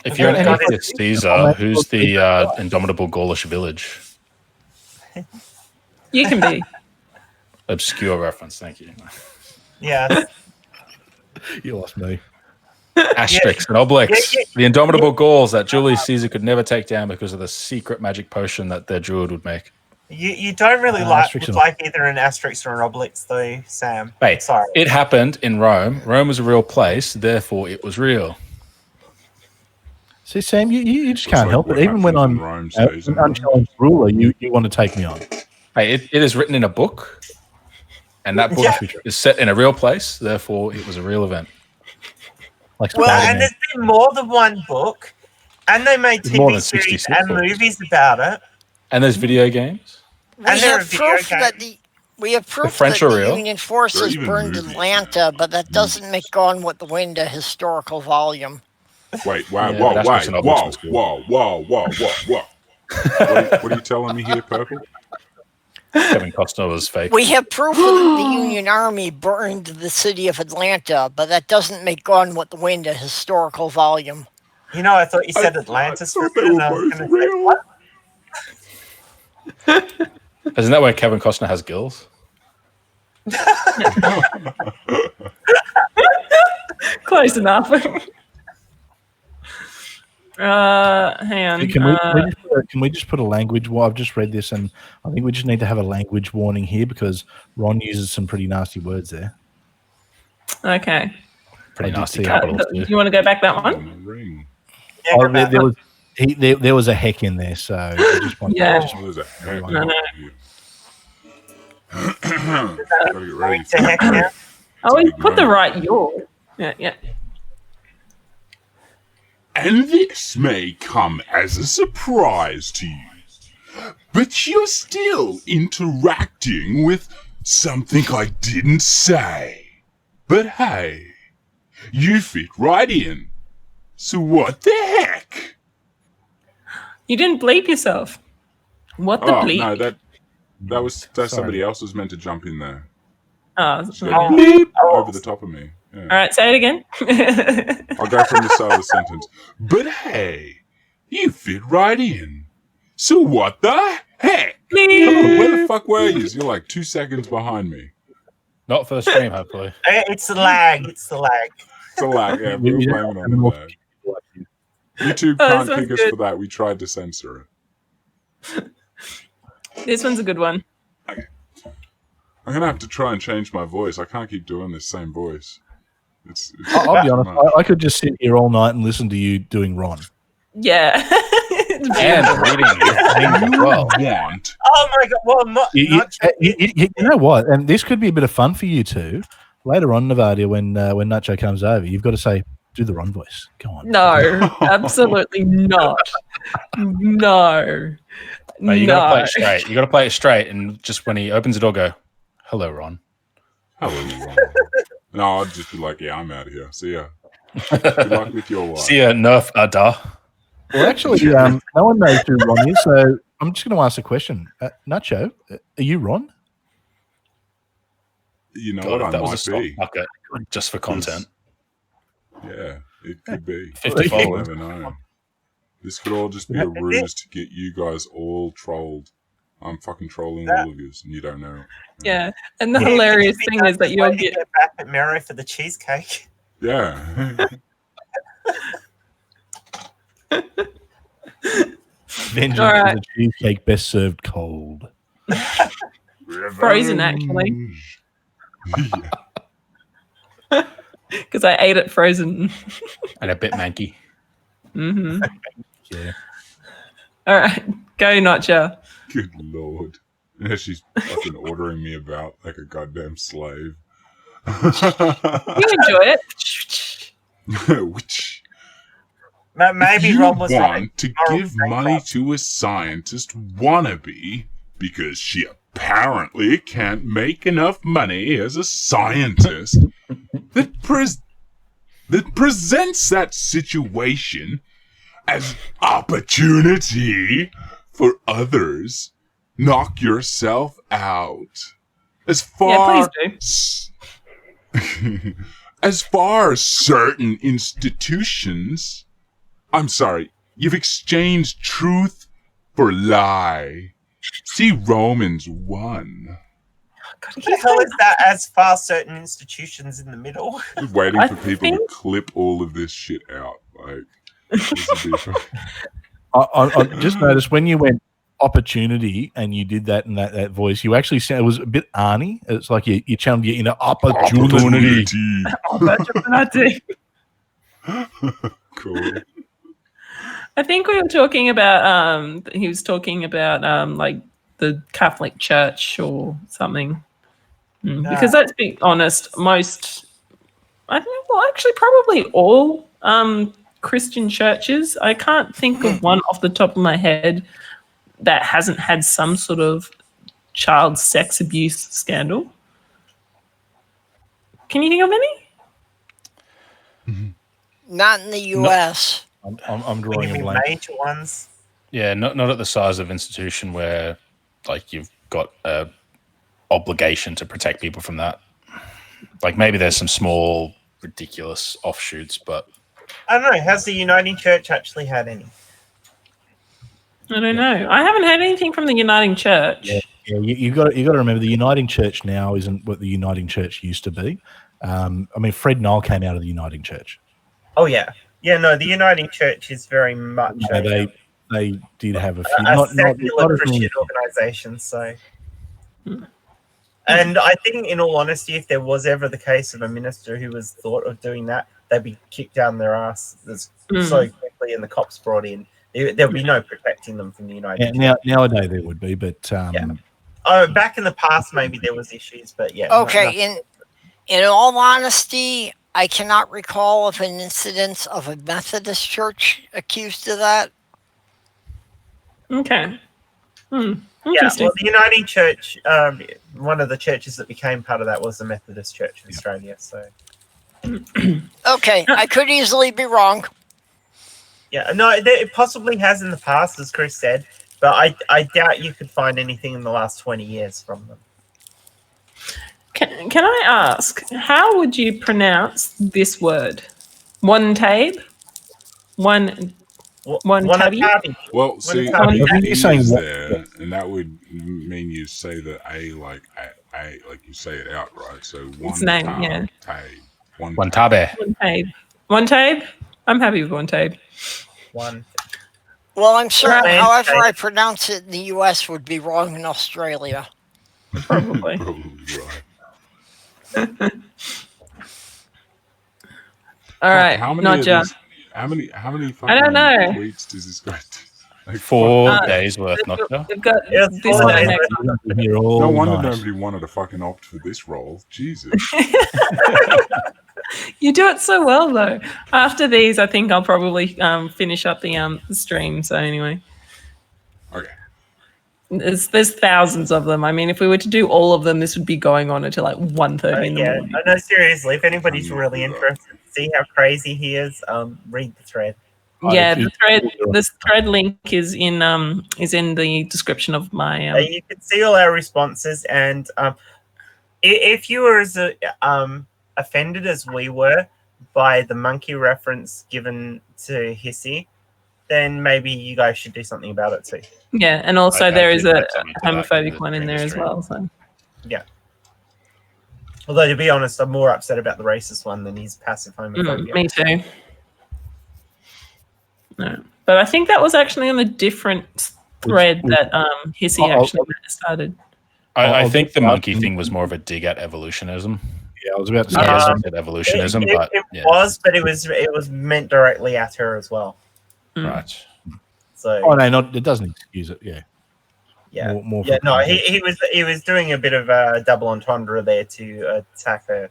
If you're an And if- atheist Caesar, who's the indomitable Gaulish village? You can be. Obscure reference, thank you. Yeah. You lost me. Asterisks and obliques. Yeah. The indomitable Gauls that Julius Caesar could never take down because of the secret magic potion that their druid would make. You don't really Asterisk and- like either an asterisk or an oblix, though, Sam. Hey, Sorry. it happened in Rome. Rome was a real place, therefore it was real. See, Sam, you just Looks can't like help what it. Even when happened I'm in Rome an stays in Rome. unchallenged ruler, you want to take me on. Hey, it is written in a book, and that book Yeah. is set in a real place, therefore it was a real event. Like Well, Spider-Man. and there's been more than one book, and they made There's more TV than series 66 and books. movies about it. And there's video games. We And there are have video proof that games. French the are real. Union forces even burned movies, Atlanta, but that doesn't make Gone with the Wind a historical volume. Wait, Yeah, whoa, but Asterix and Obelix was cool. whoa. What are you telling me here, Purple? Kevin Costner was fake. We have proof that the Union Army burned the city of Atlanta, but that doesn't make Gone with the Wind a historical volume. You know, I thought you said Atlantis for a they minute, were and I was both going to say, real. what? Isn't that where Kevin Costner has gills? Close enough. Hang on. Can we just put a language? Well, I've just read this, and I think we just need to have a language warning here because Ron uses some pretty nasty words there. Okay. Pretty I did nasty see capitals. Do too. you want to go back that one? On the ring. Yeah, Oh, go back. there was a heck in there, so I just want Yeah. Oh, there's a heck No, no. here. Gotta get ready. To heck now. Oh, we big put the moment. right yaw. Yeah. And this may come as a surprise to you, but you're still interacting with something I didn't say. But hey, you fit right in. So what the heck? You didn't bleep yourself. What the Oh bleep? no, that's somebody else was meant to jump in there. Oh, So okay. bleep over the top of me. Yeah. All right, say it again. I'll go from the start of the sentence. But hey, you fit right in. So what the heck? Come on, where the fuck were you? You're like 2 seconds behind me. Not for the stream, hopefully. It's the lag. It's the lag. It's a lag. Yeah, we'll You blame it on the lag. YouTube Oh, can't this kick one's us good. for that. We tried to censor it. This one's a good one. I'm gonna have to try and change my voice. I can't keep doing this same voice. It's I'll be honest. much. I could just sit here all night and listen to you doing Ron. Yeah. And reading as well. Want Oh my god! Well, You know what? And this could be a bit of fun for you two later on, Navadia, when Nacho comes over. You've got to say, "Do the Ron voice." Go on. No, absolutely not. No. No, you gotta play it straight. You gotta play it straight, and just when he opens the door, go, "Hello, Ron." Hello, Ron. No, I'll just be like, yeah, I'm out of here. See ya. Good luck with your wife. See ya, Nerf Ada. Well, actually, no one knows who Ron is, so I'm just going to ask a question. Nacho, are you Ron? You know God, what? if I that was a might stock be. bucket just for content. Yeah, it could be. 50 You followers. never know. This could all just be a ruse to get you guys all trolled. I'm fucking trolling all of you, and you don't know. Yeah, and the Yeah, hilarious we thing just is that you'll wait to get. back at Mero for the cheesecake. Yeah. Vengeance All right. is a cheesecake best served cold. Frozen, actually, Yeah. because I ate it frozen. And a bit manky. Hmm. Yeah. All right, go NotJah. Good lord. Yeah, she's fucking ordering me about like a goddamn slave. You enjoy it. Which Maybe you Ron was right. want to Moral give money to a scientist wannabe because she apparently can't make enough money as a scientist that presents that situation as opportunity for others. Knock yourself out. As far please as far as certain institutions, I'm sorry, you've exchanged truth for lie. See Romans 1. What the hell is that? As far certain institutions in the middle. Just waiting I for people to think- clip all of this shit out. Like, this would be fun. I just noticed when you went opportunity and you did that in that voice, you actually sound, it was a bit Arnie. It's like you channeled your inner opportunity. Opportunity. Cool. I think we were talking about. He was talking about like the Catholic Church or something. Because let's be honest, most, I think, well, actually, probably all Christian churches. I can't think of one off the top of my head that hasn't had some sort of child sex abuse scandal. Can you think of any? Not in the U.S. I'm When drawing you a mean blank. major ones. Yeah, not at the size of institution where like you've got a obligation to protect people from that. Like maybe there's some small ridiculous offshoots, but I don't know. Has the Uniting Church actually had any? I don't know. I haven't heard anything from the Uniting Church. Yeah, you got to remember the Uniting Church now isn't what the Uniting Church used to be. I mean, Fred Nile came out of the Uniting Church. Oh yeah, yeah. No, the Uniting Church is very much Yeah, they did have a few, a secular not as many. Christian organisation. So, and I think, in all honesty, if there was ever the case of a minister who was thought of doing that, they'd be kicked down their ass so quickly, and the cops brought in. There would be no protecting them from the United Church. Nowadays there would be, but Oh, back in the past, maybe there was issues, but yeah. Okay, in all honesty, I cannot recall of an incident of a Methodist church accused of that. Okay. Yeah, Interesting. well, the Uniting Church, one of the churches that became part of that was the Methodist Church in Australia. So, Okay, I could easily be wrong. yeah, no, it possibly has in the past, as Chris said, but I doubt you could find anything in the last 20 years from them. Can I ask, how would you pronounce this word? One tabe? One tabby? Well, see, I think you're saying is what- there, and that would mean you say the A like you say it out, right? So one Its name, tab, yeah. tabe, one tab. tabe. One tabe. One tabe? I'm happy with one tabe. One. Well, I'm certain Right. however I pronounce it in the U.S. would be wrong in Australia. Probably. Probably right. All right, How many? Of NotJah. these, how many fucking I don't know. tweets does this guy? Like 4 days worth, NotJah. We've got Yeah, this full one day. next. Here all No wonder night. nobody wanted to fucking opt for this role. Jesus. You do it so well, though. After these, I think I'll probably finish up the stream. So anyway, Okay. there's thousands of them. I mean, if we were to do all of them, this would be going on until like 1:30 in the Yeah, morning. no, seriously, if anybody's I'm not really for that. interested to see how crazy he is, read the thread. Yeah, this thread link is in the description of my. You can see all our responses, and if you were as offended as we were by the monkey reference given to Hissy, then maybe you guys should do something about it too. Yeah, and also I there is did a mention to that homophobic one in during the there as stream. well. So Yeah. Although, to be honest, I'm more upset about the racist one than his passive homophobia. me too. No, but I think that was actually on a different thread that Hissy actually started. I think the monkey thing was more of a dig at evolutionism. Yeah, I was about to say. Yeah, at evolutionism, but it was, but it was meant directly at her as well. right. So it doesn't excuse it. Yeah. yeah, More no, he was doing a bit of a double entendre there to attack her.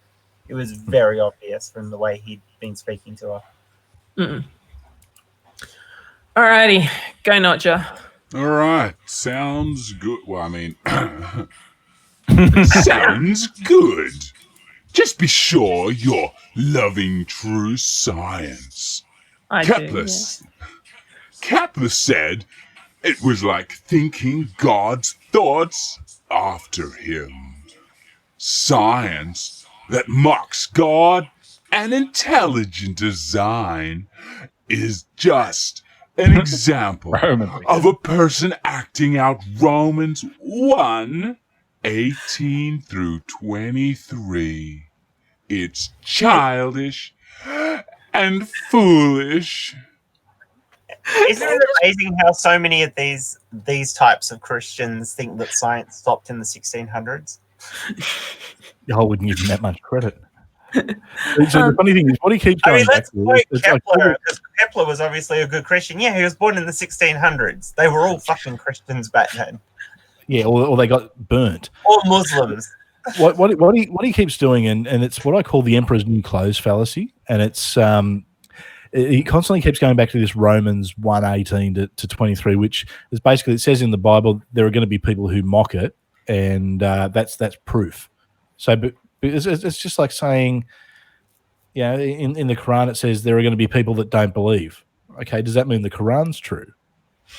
It was very obvious from the way he'd been speaking to her. Alrighty, go NotJah. All right, sounds good. Well, I mean, sounds good. Just be sure you're loving true science. Kepler said it was like thinking God's thoughts after him. Science that mocks God and intelligent design is just an example of a person acting out Romans 1:18 through 23. It's childish and foolish. Isn't it amazing how so many of these types of Christians think that science stopped in the 1600s? I wouldn't give him that much credit. So the funny thing is, what he keeps going back let's to quote is Kepler, because Kepler was obviously a good Christian. Yeah, he was born in the 1600s. They were all fucking Christians back then. Yeah, or they got burnt. Or Muslims. What he keeps doing, and it's what I call the emperor's new clothes fallacy, and it's he constantly keeps going back to this Romans 1:18 to 23, which is basically, it says in the Bible there are going to be people who mock it, and that's proof. So, but it's just like saying, in the Quran it says there are going to be people that don't believe. Okay, does that mean the Quran's true?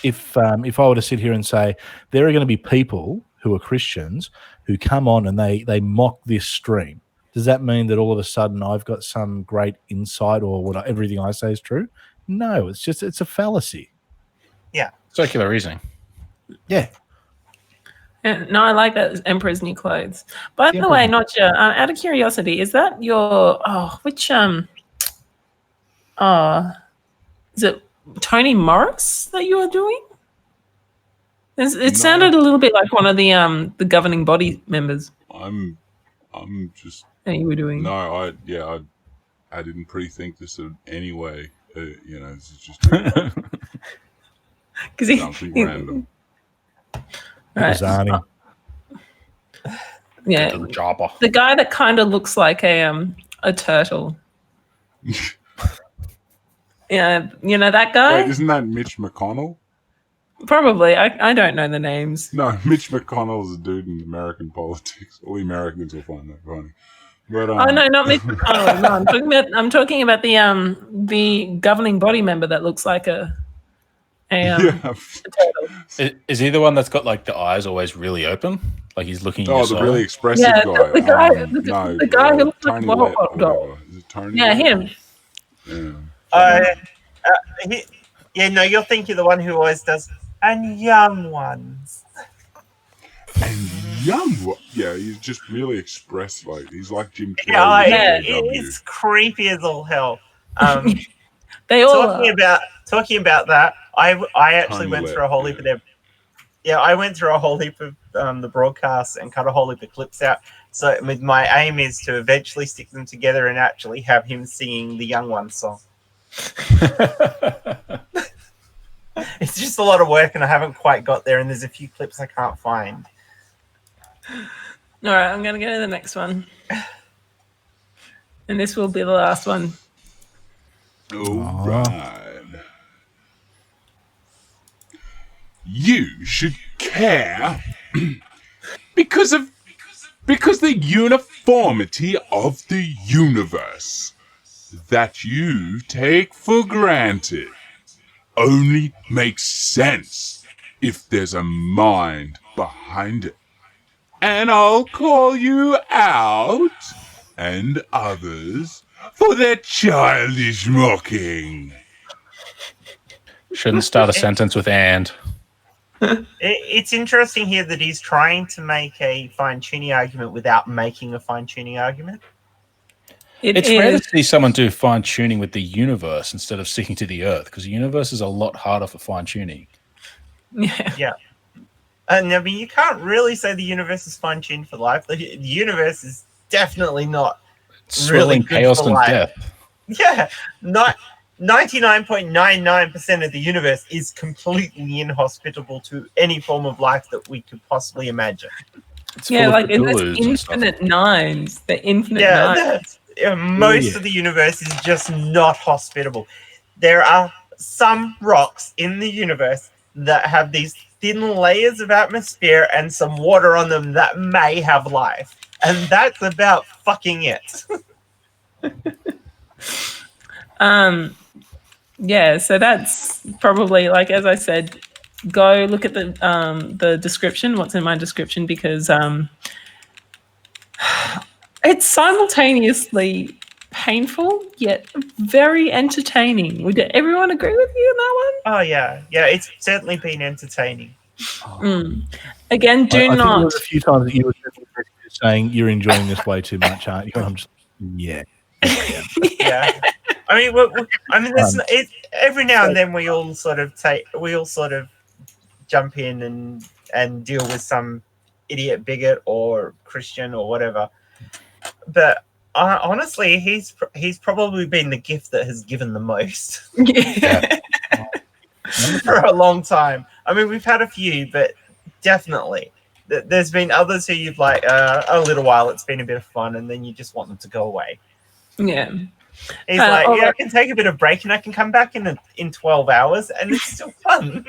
If I were to sit here and say there are going to be people who are Christians who come on and they mock this stream, does that mean that all of a sudden I've got some great insight or everything I say is true? No, it's a fallacy. Yeah. Circular reasoning. Yeah. Yeah, no, I like that Emperor's New Clothes. By the way, NotJah, out of curiosity, is that your is it Tony Morris that you are doing? It sounded a little bit like one of the governing body members. I'm just. That you were doing. No, I didn't pre-think this in any way. This is just something random. Right. Yeah, the guy that kind of looks like a turtle. Yeah, that guy. Wait, isn't that Mitch McConnell? Probably. I don't know the names. No, Mitch McConnell's a dude in American politics. All the Americans will find that funny. But, oh no, not Mitch McConnell. No, I'm talking about the governing body member that looks like a turtle. Is he the one that's got like the eyes always really open, like he's looking? Oh, the really expressive guy. The guy who looks like a doll. Is it Tony? Yeah, him. Yeah. No, you're thinking the one who always does and young ones. And young one. Yeah, he's just really expressed. Like he's like Jim Carrey. Yeah, it's creepy as all hell. They all talking about that. I actually went through a whole heap of them. Yeah, I went through a whole heap of the broadcasts and cut a whole heap of clips out. So my aim is to eventually stick them together and actually have him singing the Young Ones song. It's just a lot of work and I haven't quite got there, and there's a few clips I can't find. All right, I'm going to go to the next one. And this will be the last one. All right. You should care because the uniformity of the universe that you take for granted only makes sense if there's a mind behind it. And I'll call you out and others for their childish mocking. Shouldn't start a sentence with "and." It's interesting here that he's trying to make a fine-tuning argument without making a fine-tuning argument. It's rare to see someone do fine tuning with the universe instead of sticking to the Earth, because the universe is a lot harder for fine tuning. Yeah. And I mean, you can't really say the universe is fine-tuned for life. The universe is definitely not really good chaos for and life. death. Yeah, 99.99% of the universe is completely inhospitable to any form of life that we could possibly imagine. It's full of like in Cthulhus those and stuff. infinite nines, the infinite nines. Most of the universe is just not hospitable. There are some rocks in the universe that have these thin layers of atmosphere and some water on them that may have life. And that's about fucking it. Yeah, so that's probably, like, as I said, go look at the description, what's in my description, because it's simultaneously painful yet very entertaining. Would everyone agree with you on that one? Oh yeah, it's certainly been entertaining. Again, I think there not. was a few times that you were saying you're enjoying this way too much, aren't you? And I'm just, yeah. Yeah. I mean, every now and then we all sort of jump in and deal with some idiot bigot or Christian or whatever. But honestly, he's probably been the gift that has given the most for a long time. I mean, we've had a few, but definitely there's been others who you've like a little while. It's been a bit of fun, and then you just want them to go away. Yeah. He's like, I can take a bit of break and I can come back in 12 hours and it's still fun.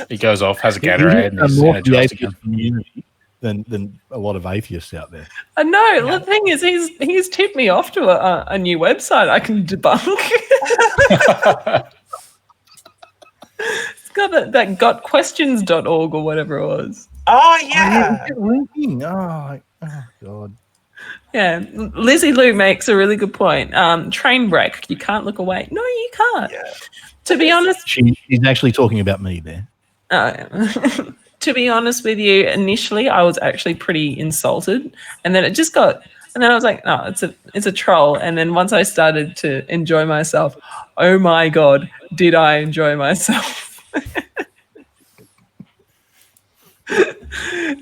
He goes off, has a Gatorade, and he's more for the energized atheist again. community than a lot of atheists out there. No, the thing is, he's tipped me off to a new website I can debunk. It's got that gotquestions.org or whatever it was. Oh, yeah. Linking. Oh, God. Yeah, Lizzie Lou makes a really good point. Train wreck, you can't look away. No, you can't. Yeah. To be honest, She's actually talking about me there. to be honest with you, initially I was actually pretty insulted, and then I was like, oh, it's a troll. And then once I started to enjoy myself, oh my God, did I enjoy myself?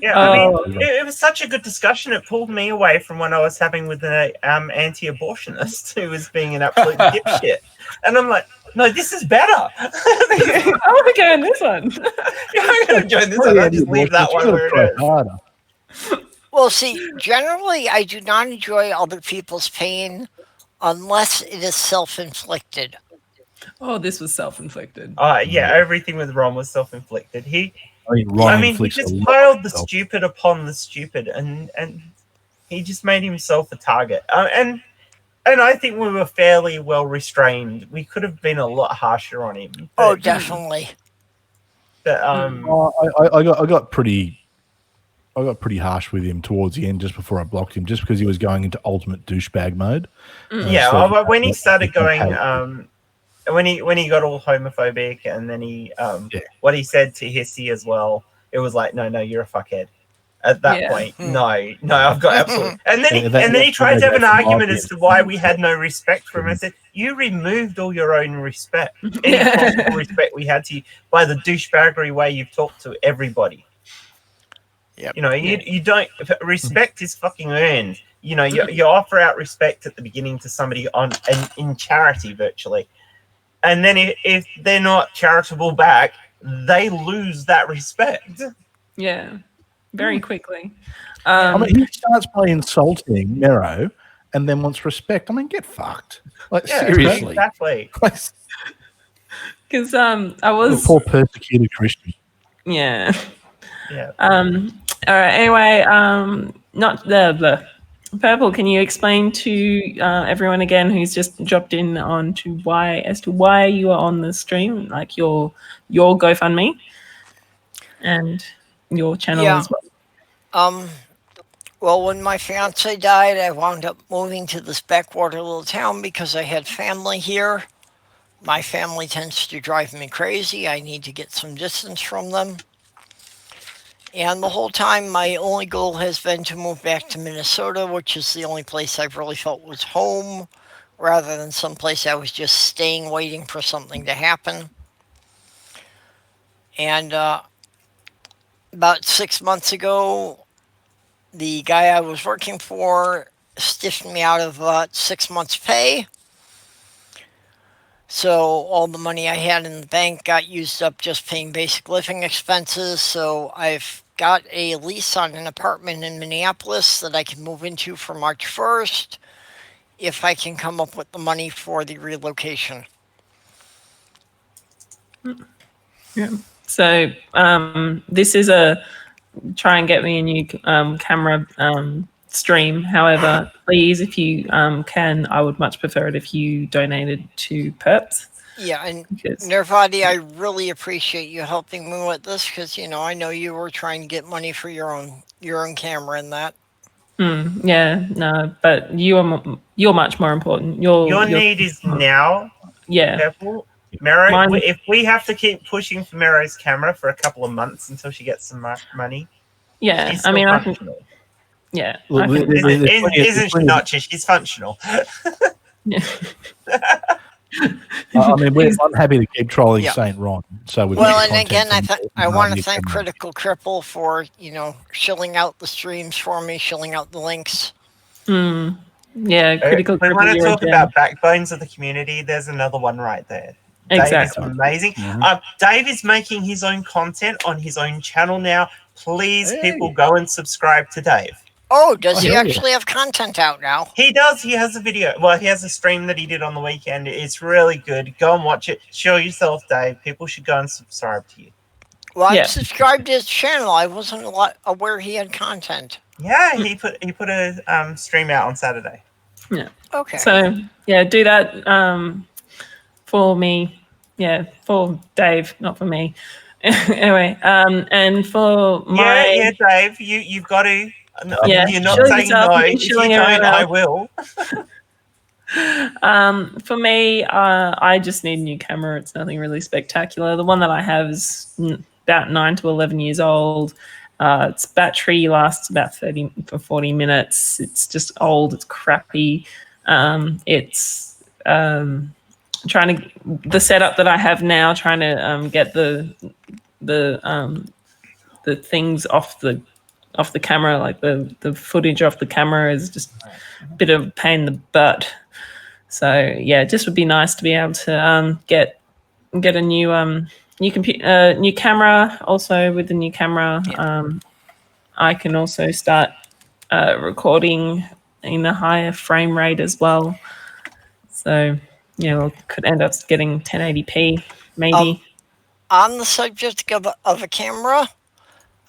Yeah, I mean, it was such a good discussion. It pulled me away from when I was having with an anti-abortionist who was being an absolute dipshit. And I'm like, no, this is better. I want to go in this one. I'm going to join this one. I'll just leave that one where it is. Well, see, generally I do not enjoy other people's pain unless it is self-inflicted. Oh, this was self-inflicted. Yeah, everything with Ron was self-inflicted. He He just piled the stupid upon the stupid, and he just made himself a target. And I think we were fairly well restrained. We could have been a lot harsher on him. Oh, definitely. But I got pretty harsh with him towards the end, just before I blocked him, just because he was going into ultimate douchebag mode. When he started going. When he got all homophobic, and then he what he said to Hissy as well, it was like, no, you're a fuckhead. At that point, no, I've got absolutely. And then he tried to have an argument as to why we had no respect for him. I said, you removed all your own respect, any possible respect we had to you, by the douchebaggery way you've talked to everybody. Yep. You know, you don't. Respect is fucking earned. You know, you offer out respect at the beginning to somebody in charity, virtually. And then if they're not charitable back, they lose that respect. Yeah, very quickly. I mean, he starts by insulting Mero and then wants respect. I mean, get fucked. Like, seriously. Exactly. Because I was... Poor persecuted Christian. Yeah. Yeah. All right, anyway, not the... Purple, can you explain to everyone again who's just dropped in on to why you are on the stream, like your GoFundMe and your channel as well? Well, when my fiance died, I wound up moving to this backwater little town because I had family here, My family tends to drive me crazy. I need to get some distance from them. And the whole time, my only goal has been to move back to Minnesota, which is the only place I've really felt was home, rather than someplace I was just staying waiting for something to happen. And about 6 months ago, the guy I was working for stiffed me out of about 6 months' pay. So all the money I had in the bank got used up just paying basic living expenses. So I've got a lease on an apartment in Minneapolis that I can move into for March 1st if I can come up with the money for the relocation. Yeah. So this is a try and get me a new camera stream. However, please, if you can, I would much prefer it if you donated to Perps. Yeah, and Because, Nirvati, I really appreciate you helping me with this because I know you were trying to get money for your own camera and that. yeah, no, but you're much more important. Your need is now, yeah. Purple. Mero, Mine- if we have to keep pushing for Mero's camera for a couple of months until she gets some money, Yeah, she's I mean, still I can. functional. Yeah, Look, I can. Isn't she not? She's functional. Yeah. I mean, I'm happy to keep trolling Yeah. Saint Ron. So we've Well, got and again, I want to new thank camera. Critical Cripple for shilling out the streams for me, shilling out the links. Yeah, critical. We want to cripple, talk you're a about backbones of the community. There's another one right there. Exactly. Dave is amazing. Dave is making his own content on his own channel now. Please, people, go and subscribe to Dave. Oh, does he yeah. actually have content out now? He does. He has a video. Well, he has a stream that he did on the weekend. It's really good. Go and watch it. Show yourself, Dave. People should go and subscribe to you. Well, Yeah. I'm subscribed to his channel. I wasn't aware he had content. Yeah, he put a stream out on Saturday. Yeah. Okay. So yeah, do that for me. Yeah, for Dave, not for me. Anyway, and for my Yeah, Dave, you've got to. Yeah, You're not show saying yourself, no. you're If you shilling don't, everyone I else. will. For me, I just need a new camera. It's nothing really spectacular. The one that I have is about 9 to 11 years old. Its battery lasts about 40 minutes. It's just old. It's crappy. It's trying to the setup that I have now. Trying to get the things off the camera, like the footage off the camera, is just a bit of a pain in the butt. So yeah, it just would be nice to be able to get a new computer, new camera. Also with the new camera, I can also start recording in a higher frame rate as well. So we could end up getting 1080p maybe. On the subject of a camera,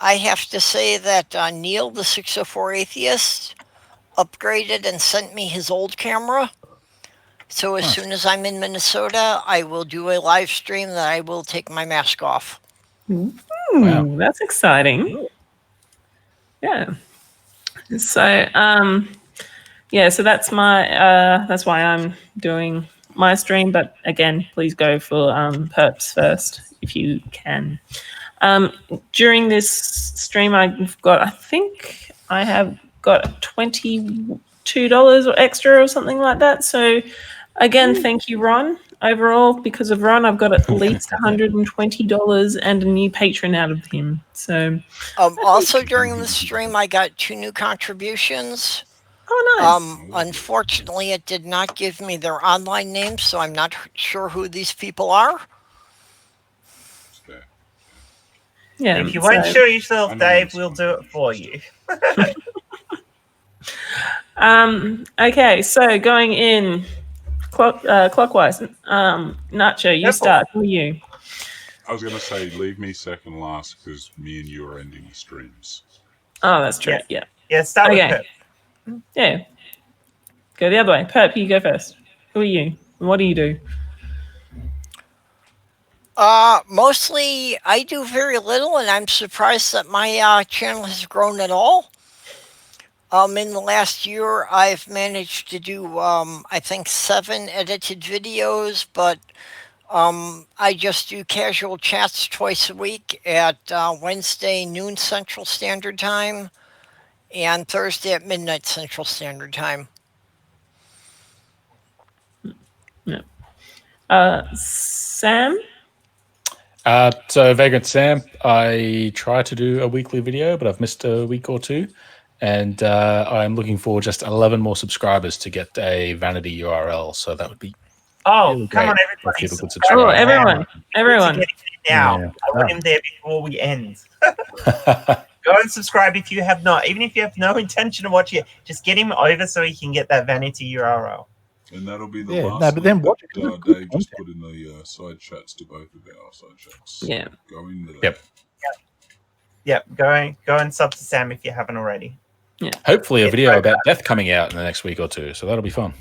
I have to say that Neil, the 604 Atheist, upgraded and sent me his old camera. So as soon as I'm in Minnesota, I will do a live stream that I will take my mask off. Wow. That's exciting. Yeah. So so that's my that's why I'm doing my stream. But again, please go for Perps first if you can. During this stream, I think I have got $22 or extra or something like that. So again, thank you, Ron. Overall, because of Ron, I've got at least $120 and a new patron out of him. So also during the stream, I got 2 new contributions. Oh, nice. Unfortunately, it did not give me their online names, so I'm not sure who these people are. Yeah. If you won't show yourself, Dave, we'll do it for you. Okay, so going in clockwise. Nacho, you start. Who are you? I was going to say, leave me second last because me and you are ending the streams. Oh, that's true. Yeah. Yeah, start with Okay. Pip. Yeah. Go the other way. Perp, you go first. Who are you? And what do you do? Mostly I do very little, and I'm surprised that my channel has grown at all. In the last year, I've managed to do, I think, 7 edited videos, but I just do casual chats twice a week at Wednesday noon Central Standard Time and Thursday at midnight Central Standard Time. Sam? So Vagrant Sam, I try to do a weekly video, but I've missed a week or two. And I'm looking for just 11 more subscribers to get a vanity URL. So that would be really come great on, if everybody! people could subscribe. Oh, subscribe. everyone. Get him now. Yeah. I want him there before we end. Go and subscribe if you have not. Even if you have no intention of watching it, just get him over so he can get that vanity URL. And that'll be the Yeah, last no, but then link watch that, it. Good Dave just content. put in the side chats to both of our side chats. Yeah. Go into that. Yep. Yep, go and sub to Sam if you haven't already. Hopefully a video about death coming out in the next week or two. So that'll be fun.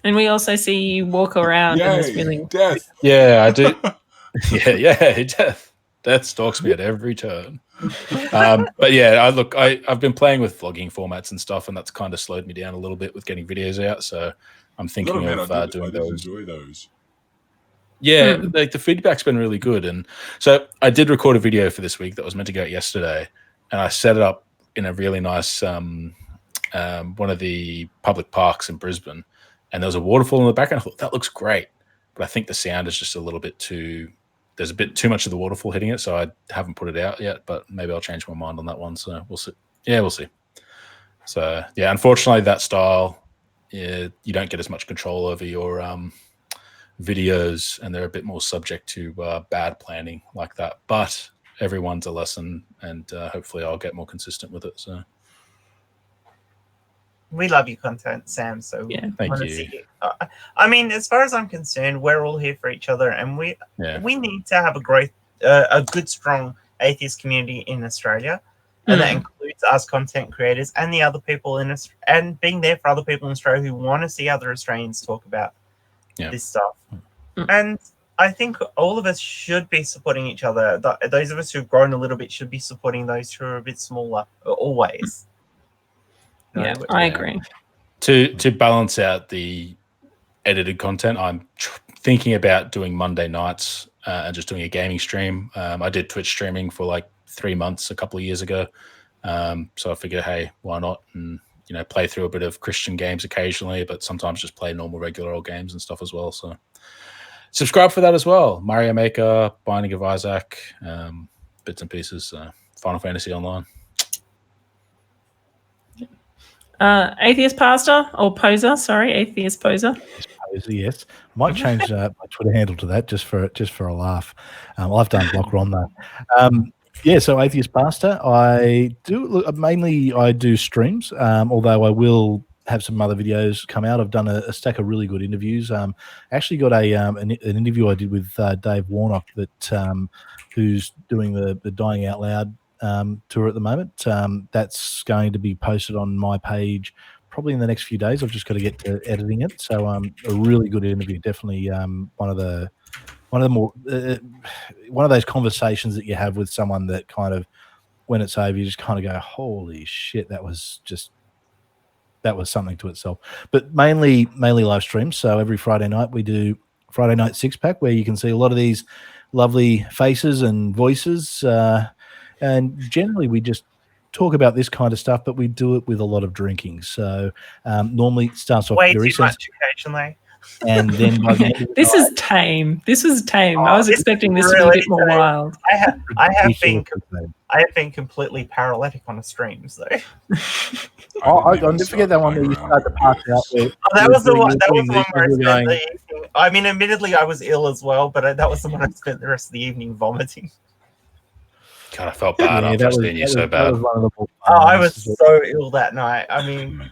And we also see you walk around in this Yay, really. death. Yeah, I do. yeah, death stalks me at every turn. But yeah, I've been playing with vlogging formats and stuff, and that's kind of slowed me down a little bit with getting videos out. So I'm thinking of doing I did those. enjoy those. Yeah, like the feedback's been really good, and so I did record a video for this week that was meant to go out yesterday, and I set it up in a really nice one of the public parks in Brisbane, and there was a waterfall in the background. I thought that looks great, but I think the sound is just a little bit too. There's a bit too much of the waterfall hitting it, so I haven't put it out yet. But maybe I'll change my mind on that one. So we'll see. Yeah, we'll see. So yeah, unfortunately, that style, you don't get as much control over your videos, and they're a bit more subject to bad planning like that. But everyone's a lesson, and hopefully I'll get more consistent with it. So We love your content, Sam. So Yeah. Thank you. see I mean, as far as I'm concerned, we're all here for each other, and we need to have a good, strong atheist community in Australia, and that includes us content creators and the other people in us, and being there for other people in Australia who want to see other Australians talk about this stuff. And I think all of us should be supporting each other. Those of us who've grown a little bit should be supporting those who are a bit smaller, always. Yeah, I agree. To balance out the edited content, I'm thinking about doing Monday nights and just doing a gaming stream. I did Twitch streaming for like 3 months a couple of years ago. So I figure, hey, why not? And play through a bit of Christian games occasionally, but sometimes just play normal regular old games and stuff as well. So subscribe for that as well. Mario Maker, Binding of Isaac, bits and pieces, Final Fantasy Online. Atheist pastor or poser? Sorry, atheist poser. Yes, might change my Twitter handle to that just for a laugh. I'll have to unblock Ron though. Yeah, so atheist pastor. I do streams, although I will have some other videos come out. I've done a stack of really good interviews. Actually got an interview I did with Dave Warnock that who's doing the Dying Out Loud tour at the moment. That's going to be posted on my page probably in the next few days. I've just got to get to editing it. So a really good interview. Definitely one of those conversations that you have with someone that kind of, when it's over, you just kind of go, holy shit, that was something to itself. But mainly live streams. So every Friday night we do Friday Night Six Pack, where you can see a lot of these lovely faces and voices. And generally we just talk about this kind of stuff, but we do it with a lot of drinking. So normally it starts off way very too much occasionally. And then by the end of the This night, is tame. This was tame. I was this expecting is this to be a really bit more tame. wild. I have been completely paralytic on the streams though. I'll never forget that one where you start to pass out. That was the one where I spent the evening. I mean, admittedly, I was ill as well, but that was the one I spent the rest of the evening vomiting. God, I felt bad after seeing you so bad. I was so ill that night. I mean,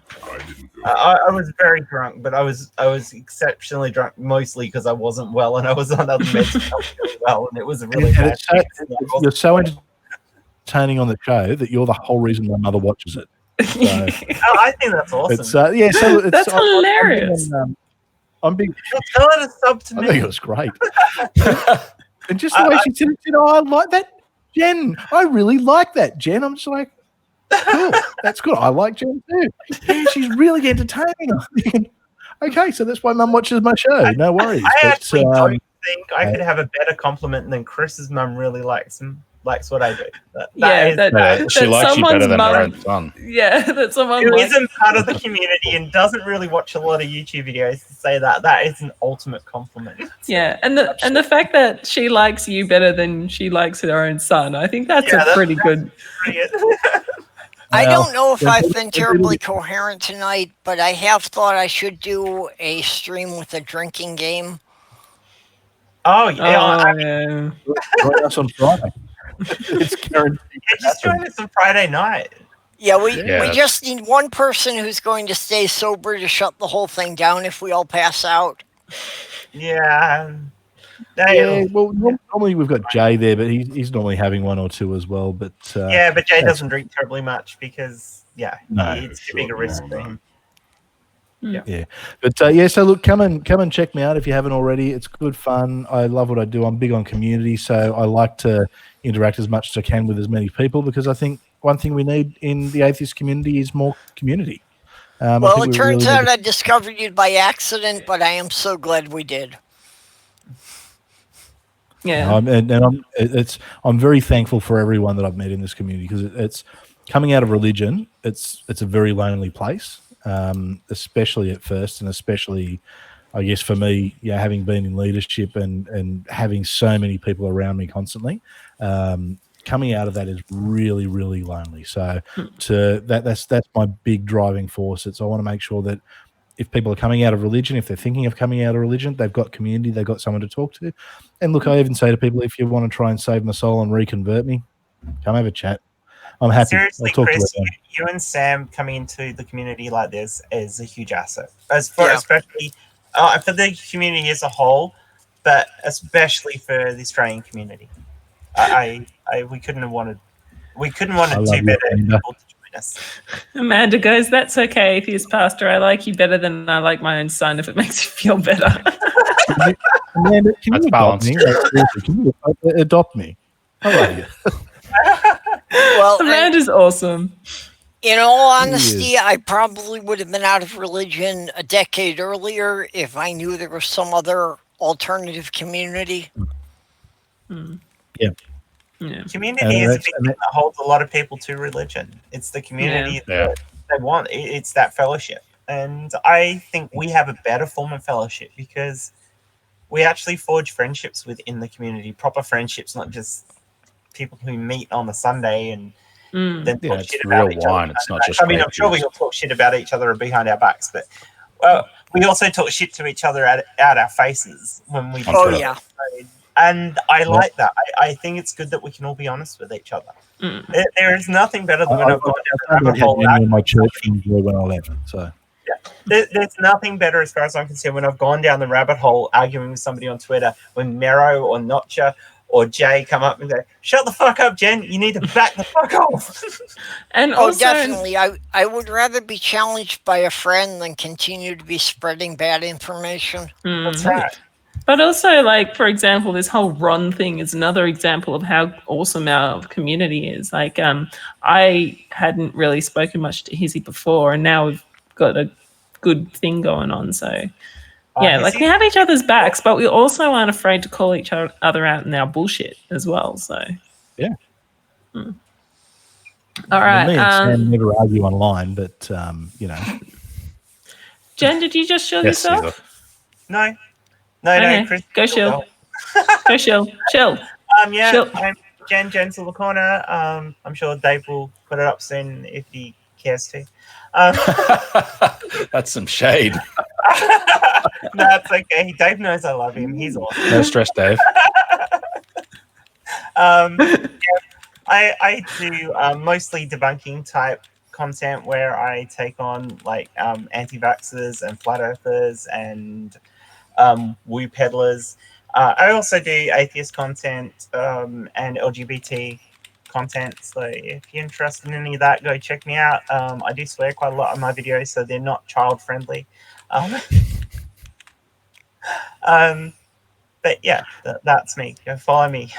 I was very drunk, but I was exceptionally drunk, mostly because I wasn't well and I was on other meds really well, and it was a really bad. You're so entertaining on the show that you're the whole reason my mother watches it. So, I think that's awesome. That's hilarious. I'm being. Tell her to sub to me. I think it was great. And just the way she said it, I like that. Jen, I really like that, Jen. I'm just like, Cool. That's good. I like Jen too. Yeah, she's really entertaining. Okay, so that's why Mum watches my show. No worries. I But, actually don't think I could have a better compliment than Chris's mum really likes what I do. She likes you better than her someone's own son. Yeah, that someone who likes. isn't part of the community and doesn't really watch a lot of YouTube videos to say that is an ultimate compliment. Yeah, and the fact that she likes you better than she likes her own son, I think that's pretty good. I don't know if I've been terribly coherent tonight, but I have thought I should do a stream with a drinking game. Oh, yeah. Yeah. Join us on Friday. It's guaranteed. Yeah, just join us on Friday night. Yeah, we just need one person who's going to stay sober to shut the whole thing down if we all pass out. Yeah. Well, normally we've got Jay there, but he's normally having one or two as well. But but Jay doesn't drink terribly much because it's too big a risk for him. Yeah. But so look, come and check me out if you haven't already. It's good fun. I love what I do. I'm big on community, so I like to interact as much as I can with as many people because I think one thing we need in the atheist community is more community. Well, it turns out I discovered you by accident, but I am so glad we did. Yeah, I'm very thankful for everyone that I've met in this community because it's coming out of religion. It's a very lonely place, especially at first, and especially, I guess, for me, having been in leadership and having so many people around me constantly. Coming out of that is really, really lonely. So that's my big driving force. I want to make sure that if people are coming out of religion, if they're thinking of coming out of religion, they've got community, they've got someone to talk to. And look, I even say to people, if you want to try and save my soul and reconvert me, come have a chat. I'm happy. Seriously, I'll talk Chris, to you and Sam coming into the community like this is a huge asset, especially for the community as a whole, but especially for the Australian community. We couldn't have wanted two better people to join us. Amanda goes, "That's okay, atheist pastor. I like you better than I like my own son. If it makes you feel better." Amanda, can That's you balanced. Can you adopt me? I love you. Well, Amanda's awesome. in all honesty, I probably would have been out of religion a decade earlier if I knew there was some other alternative community. Yeah. Community is a big thing that holds a lot of people to religion. It's the community that they want. It's that fellowship. And I think we have a better form of fellowship because we actually forge friendships within the community, proper friendships, not just people who meet on a Sunday and then talk shit about each other. It's not just I'm sure we all talk shit about each other behind our backs, but we also talk shit to each other out our faces when we yeah. And I like that. I think it's good that we can all be honest with each other. There is nothing better than when I've gone down the rabbit hole. In my church when I left, so. There's nothing better as far as I'm concerned when I've gone down the rabbit hole arguing with somebody on Twitter when Mero or NotJah or Jay come up and go, "Shut the fuck up, Jen. You need to back the fuck off." And also, definitely. I would rather be challenged by a friend than continue to be spreading bad information. That's right. But also, like, for example, this whole Ron thing is another example of how awesome our community is. Like, I hadn't really spoken much to Hizzy before, and now we've got a good thing going on. So, like, we have each other's backs, but we also aren't afraid to call each other out in our bullshit as well. So, yeah. All right. Me and Sam never argue online, but, Jen, did you just show yourself? No, Okay. Chris. Go chill. Go chill. Chill. Chill. I'm Jen's in the corner. I'm sure Dave will put it up soon if he cares to. That's some shade. No, it's okay. Dave knows I love him. He's awesome. No stress, Dave. I do mostly debunking type content where I take on like anti-vaxxers and flat earthers and woo peddlers. I also do atheist content and LGBT content. So if you're interested in any of that, go check me out. I do swear quite a lot on my videos, so they're not child friendly. But yeah, that's me. Go follow me.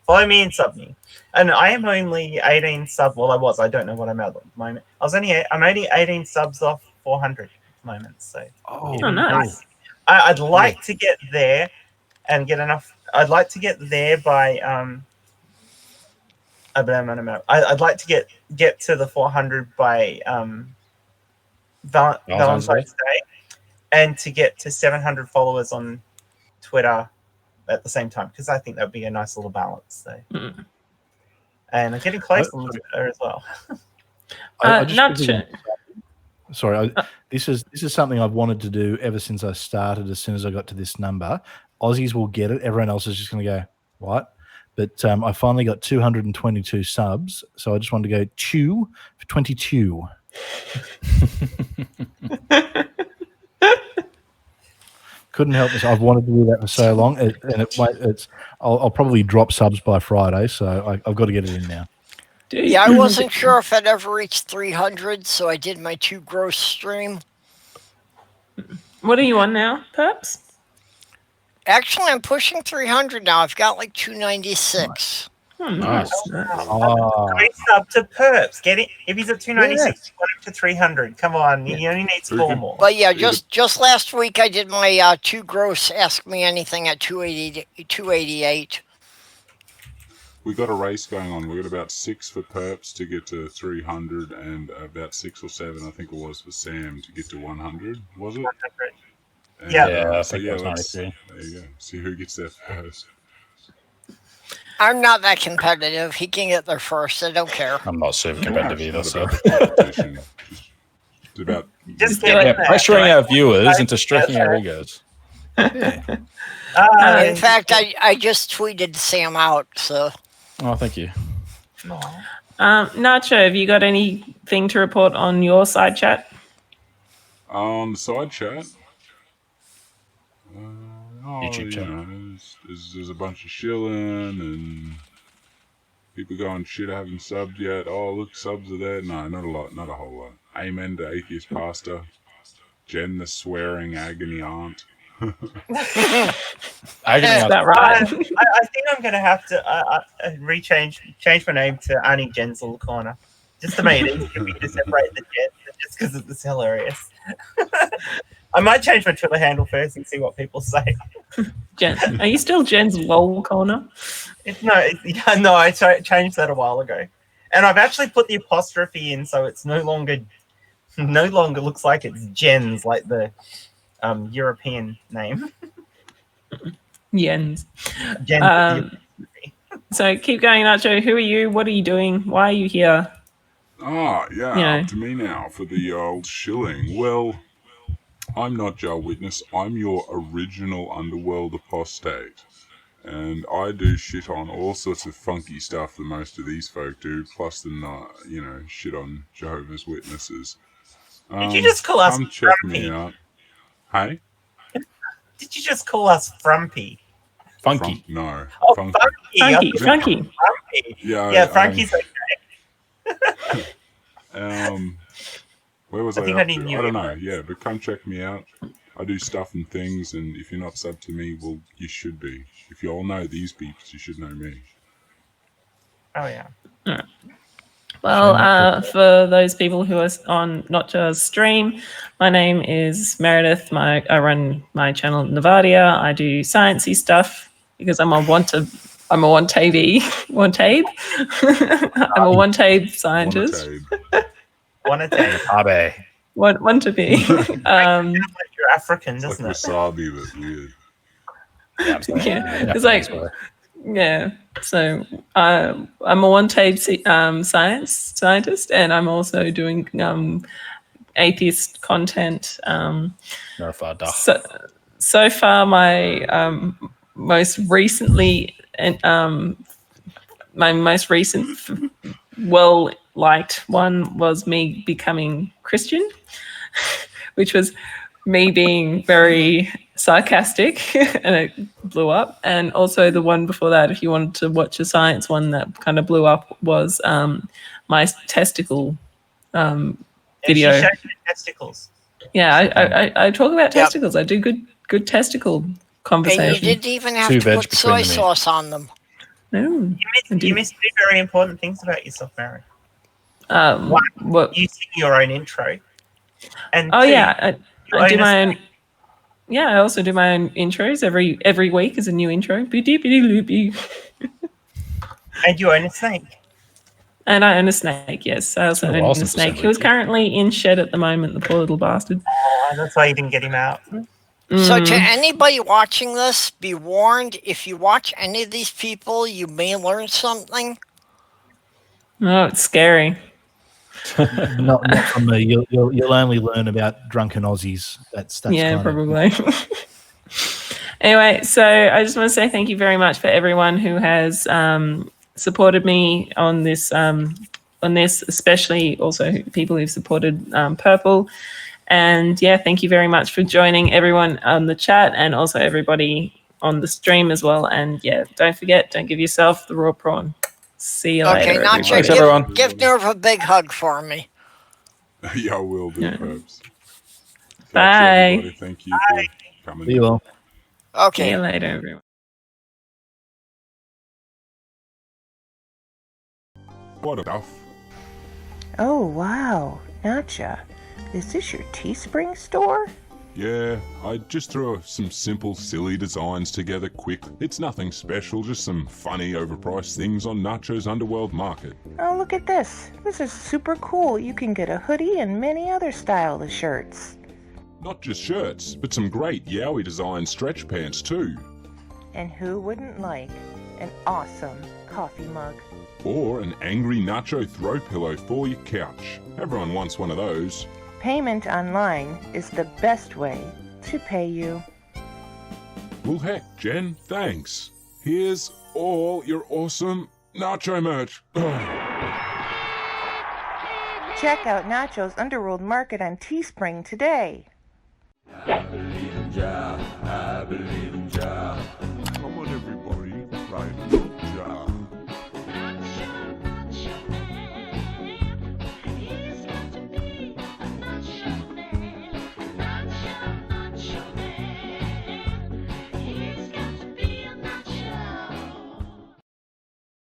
Follow me and sub me. And I am only 18 sub. Well, I was. I don't know what I'm at the moment. I'm only 18 subs off 400 at the moment. So Oh, it'd be nice. I'd like to get there and get enough. I'd like to get there by I'd like to get to the 400 by Valentine's Day, and to get to 700 followers on Twitter at the same time, because I think that would be a nice little balance. So. And I'm getting close on Twitter as well. This is something I've wanted to do ever since I started. As soon as I got to this number, Aussies will get it. Everyone else is just going to go, what? But I finally got 222 subs, so I just wanted to go 2 for 22. Couldn't help myself. I've wanted to do that for so long, I'll probably drop subs by Friday, so I've got to get it in now. Yeah, I wasn't sure if I'd ever reach 300, so I did my 2 gross stream. What are you on now, Perps? Actually, I'm pushing 300 now. I've got like 296. Nice. Great sub to Perps. Get it. If he's at 296, put him to 300. Come on, he only needs 4 more. But yeah, just last week I did my 2 gross Ask Me Anything at 288. We got a race going on. We got about 6 for Perps to get to 300, and about 6 or 7, I think it was, for Sam to get to 100. Was it? 100. And, Yeah. I think that was there you go. See who gets there first. I'm not that competitive. He can get there first. I don't care. I'm not super competitive either. So Competition. It's about pressuring our viewers into stretching our egos. In fact, I just tweeted Sam out. So. Oh, thank you. Nacho, have you got anything to report on your side chat? Side chat. YouTube channel. There's a bunch of shilling and people going, shit, I haven't subbed yet. Oh, look, subs are there. No, not a lot, not a whole lot. Amen to Atheist Pastor. Jen, the swearing agony aunt. Agony aunt. That right? I think I'm going to have to change my name to Annie Jen's Little Corner. Just to make it easy for me to separate the Jen, just because it's hilarious. I might change my Twitter handle first and see what people say. Jen, are you still Jen's LOL corner? No, I changed that a while ago, and I've actually put the apostrophe in, so it's no longer looks like it's Jen's, like the European name. Jens. Jen. So keep going, Nacho. Who are you? What are you doing? Why are you here? Up to me now for the old shilling. Well, I'm NotJah Witness. I'm your original underworld apostate. And I do shit on all sorts of funky stuff that most of these folk do, plus the, shit on Jehovah's Witnesses. Did you just call us come check frumpy? me out. Hey? Did you just call us frumpy? Funky. No. Oh, Funky. Frumpy. Yeah, Frankie's okay. Where was I I think up I need to? new I don't know. reference. Yeah, but come check me out. I do stuff and things, and if you're not subbed to me, well, you should be. If you all know these peeps, you should know me. Oh, yeah. Well, for those people who are on NotJah's stream, my name is Meredith. I run my channel Nevadia. I do sciencey stuff because I'm a one-tabe. I'm a one-tabe scientist. Want to take Abe. Want to be. you're African, It's like doesn't it? wasabi, but weird. Yeah, I'm sorry. Yeah, it's like, yeah. So I'm a one-tabe scientist, and I'm also doing atheist content. No further. So far, my most recently my most recent well-liked one was me becoming Christian, which was me being very sarcastic, and it blew up. And also the one before that, if you wanted to watch a science one that kind of blew up, was my testicle video. She showed her testicles. Yeah, I talk about testicles. I do good testicle conversation. And you didn't even have Two to veg put soy between me. sauce on them. No. You missed two very important things about yourself, Mary. What? You sing your own intro. And Oh two, yeah, I do own a my own. Yeah, I also do my own intros every week as a new intro. Boop-de-boop-de-loopy. And you own a snake. And I own a snake. Yes, I also been a own while a since snake. December, He was isn't it? currently in shed at the moment. The poor little bastard. Oh, that's why you didn't get him out. So to anybody watching this, be warned, if you watch any of these people, you may learn something. Oh, it's scary. Not from me. You'll only learn about drunken Aussies. That's Yeah, kind probably. Anyway, so I just want to say thank you very much for everyone who has supported me on this, especially also people who've supported Purple. And yeah, thank you very much for joining everyone on the chat and also everybody on the stream as well. And yeah, don't forget, don't give yourself the raw prawn. See you Okay, later, Nacho, Thanks, everybody. everyone. give Nerve a big hug for me. Yeah, I will do, Yeah. Perbs. Thanks, Bye. everybody. Thank you for coming. of. You will. See Okay. you later, everyone. What a duff. Oh, wow. NotJah, is this your Teespring store? Yeah, I just threw some simple, silly designs together quick. It's nothing special, just some funny, overpriced things on Nacho's Underworld Market. Oh, look at this. This is super cool. You can get a hoodie and many other style of shirts. Not just shirts, but some great Yowie design stretch pants too. And who wouldn't like an awesome coffee mug? Or an angry Nacho throw pillow for your couch. Everyone wants one of those. Payment online is the best way to pay you. Well, heck, Jen, thanks. Here's all your awesome Nacho merch. Check out Nacho's Underworld Market on Teespring today. I believe in Jah, I believe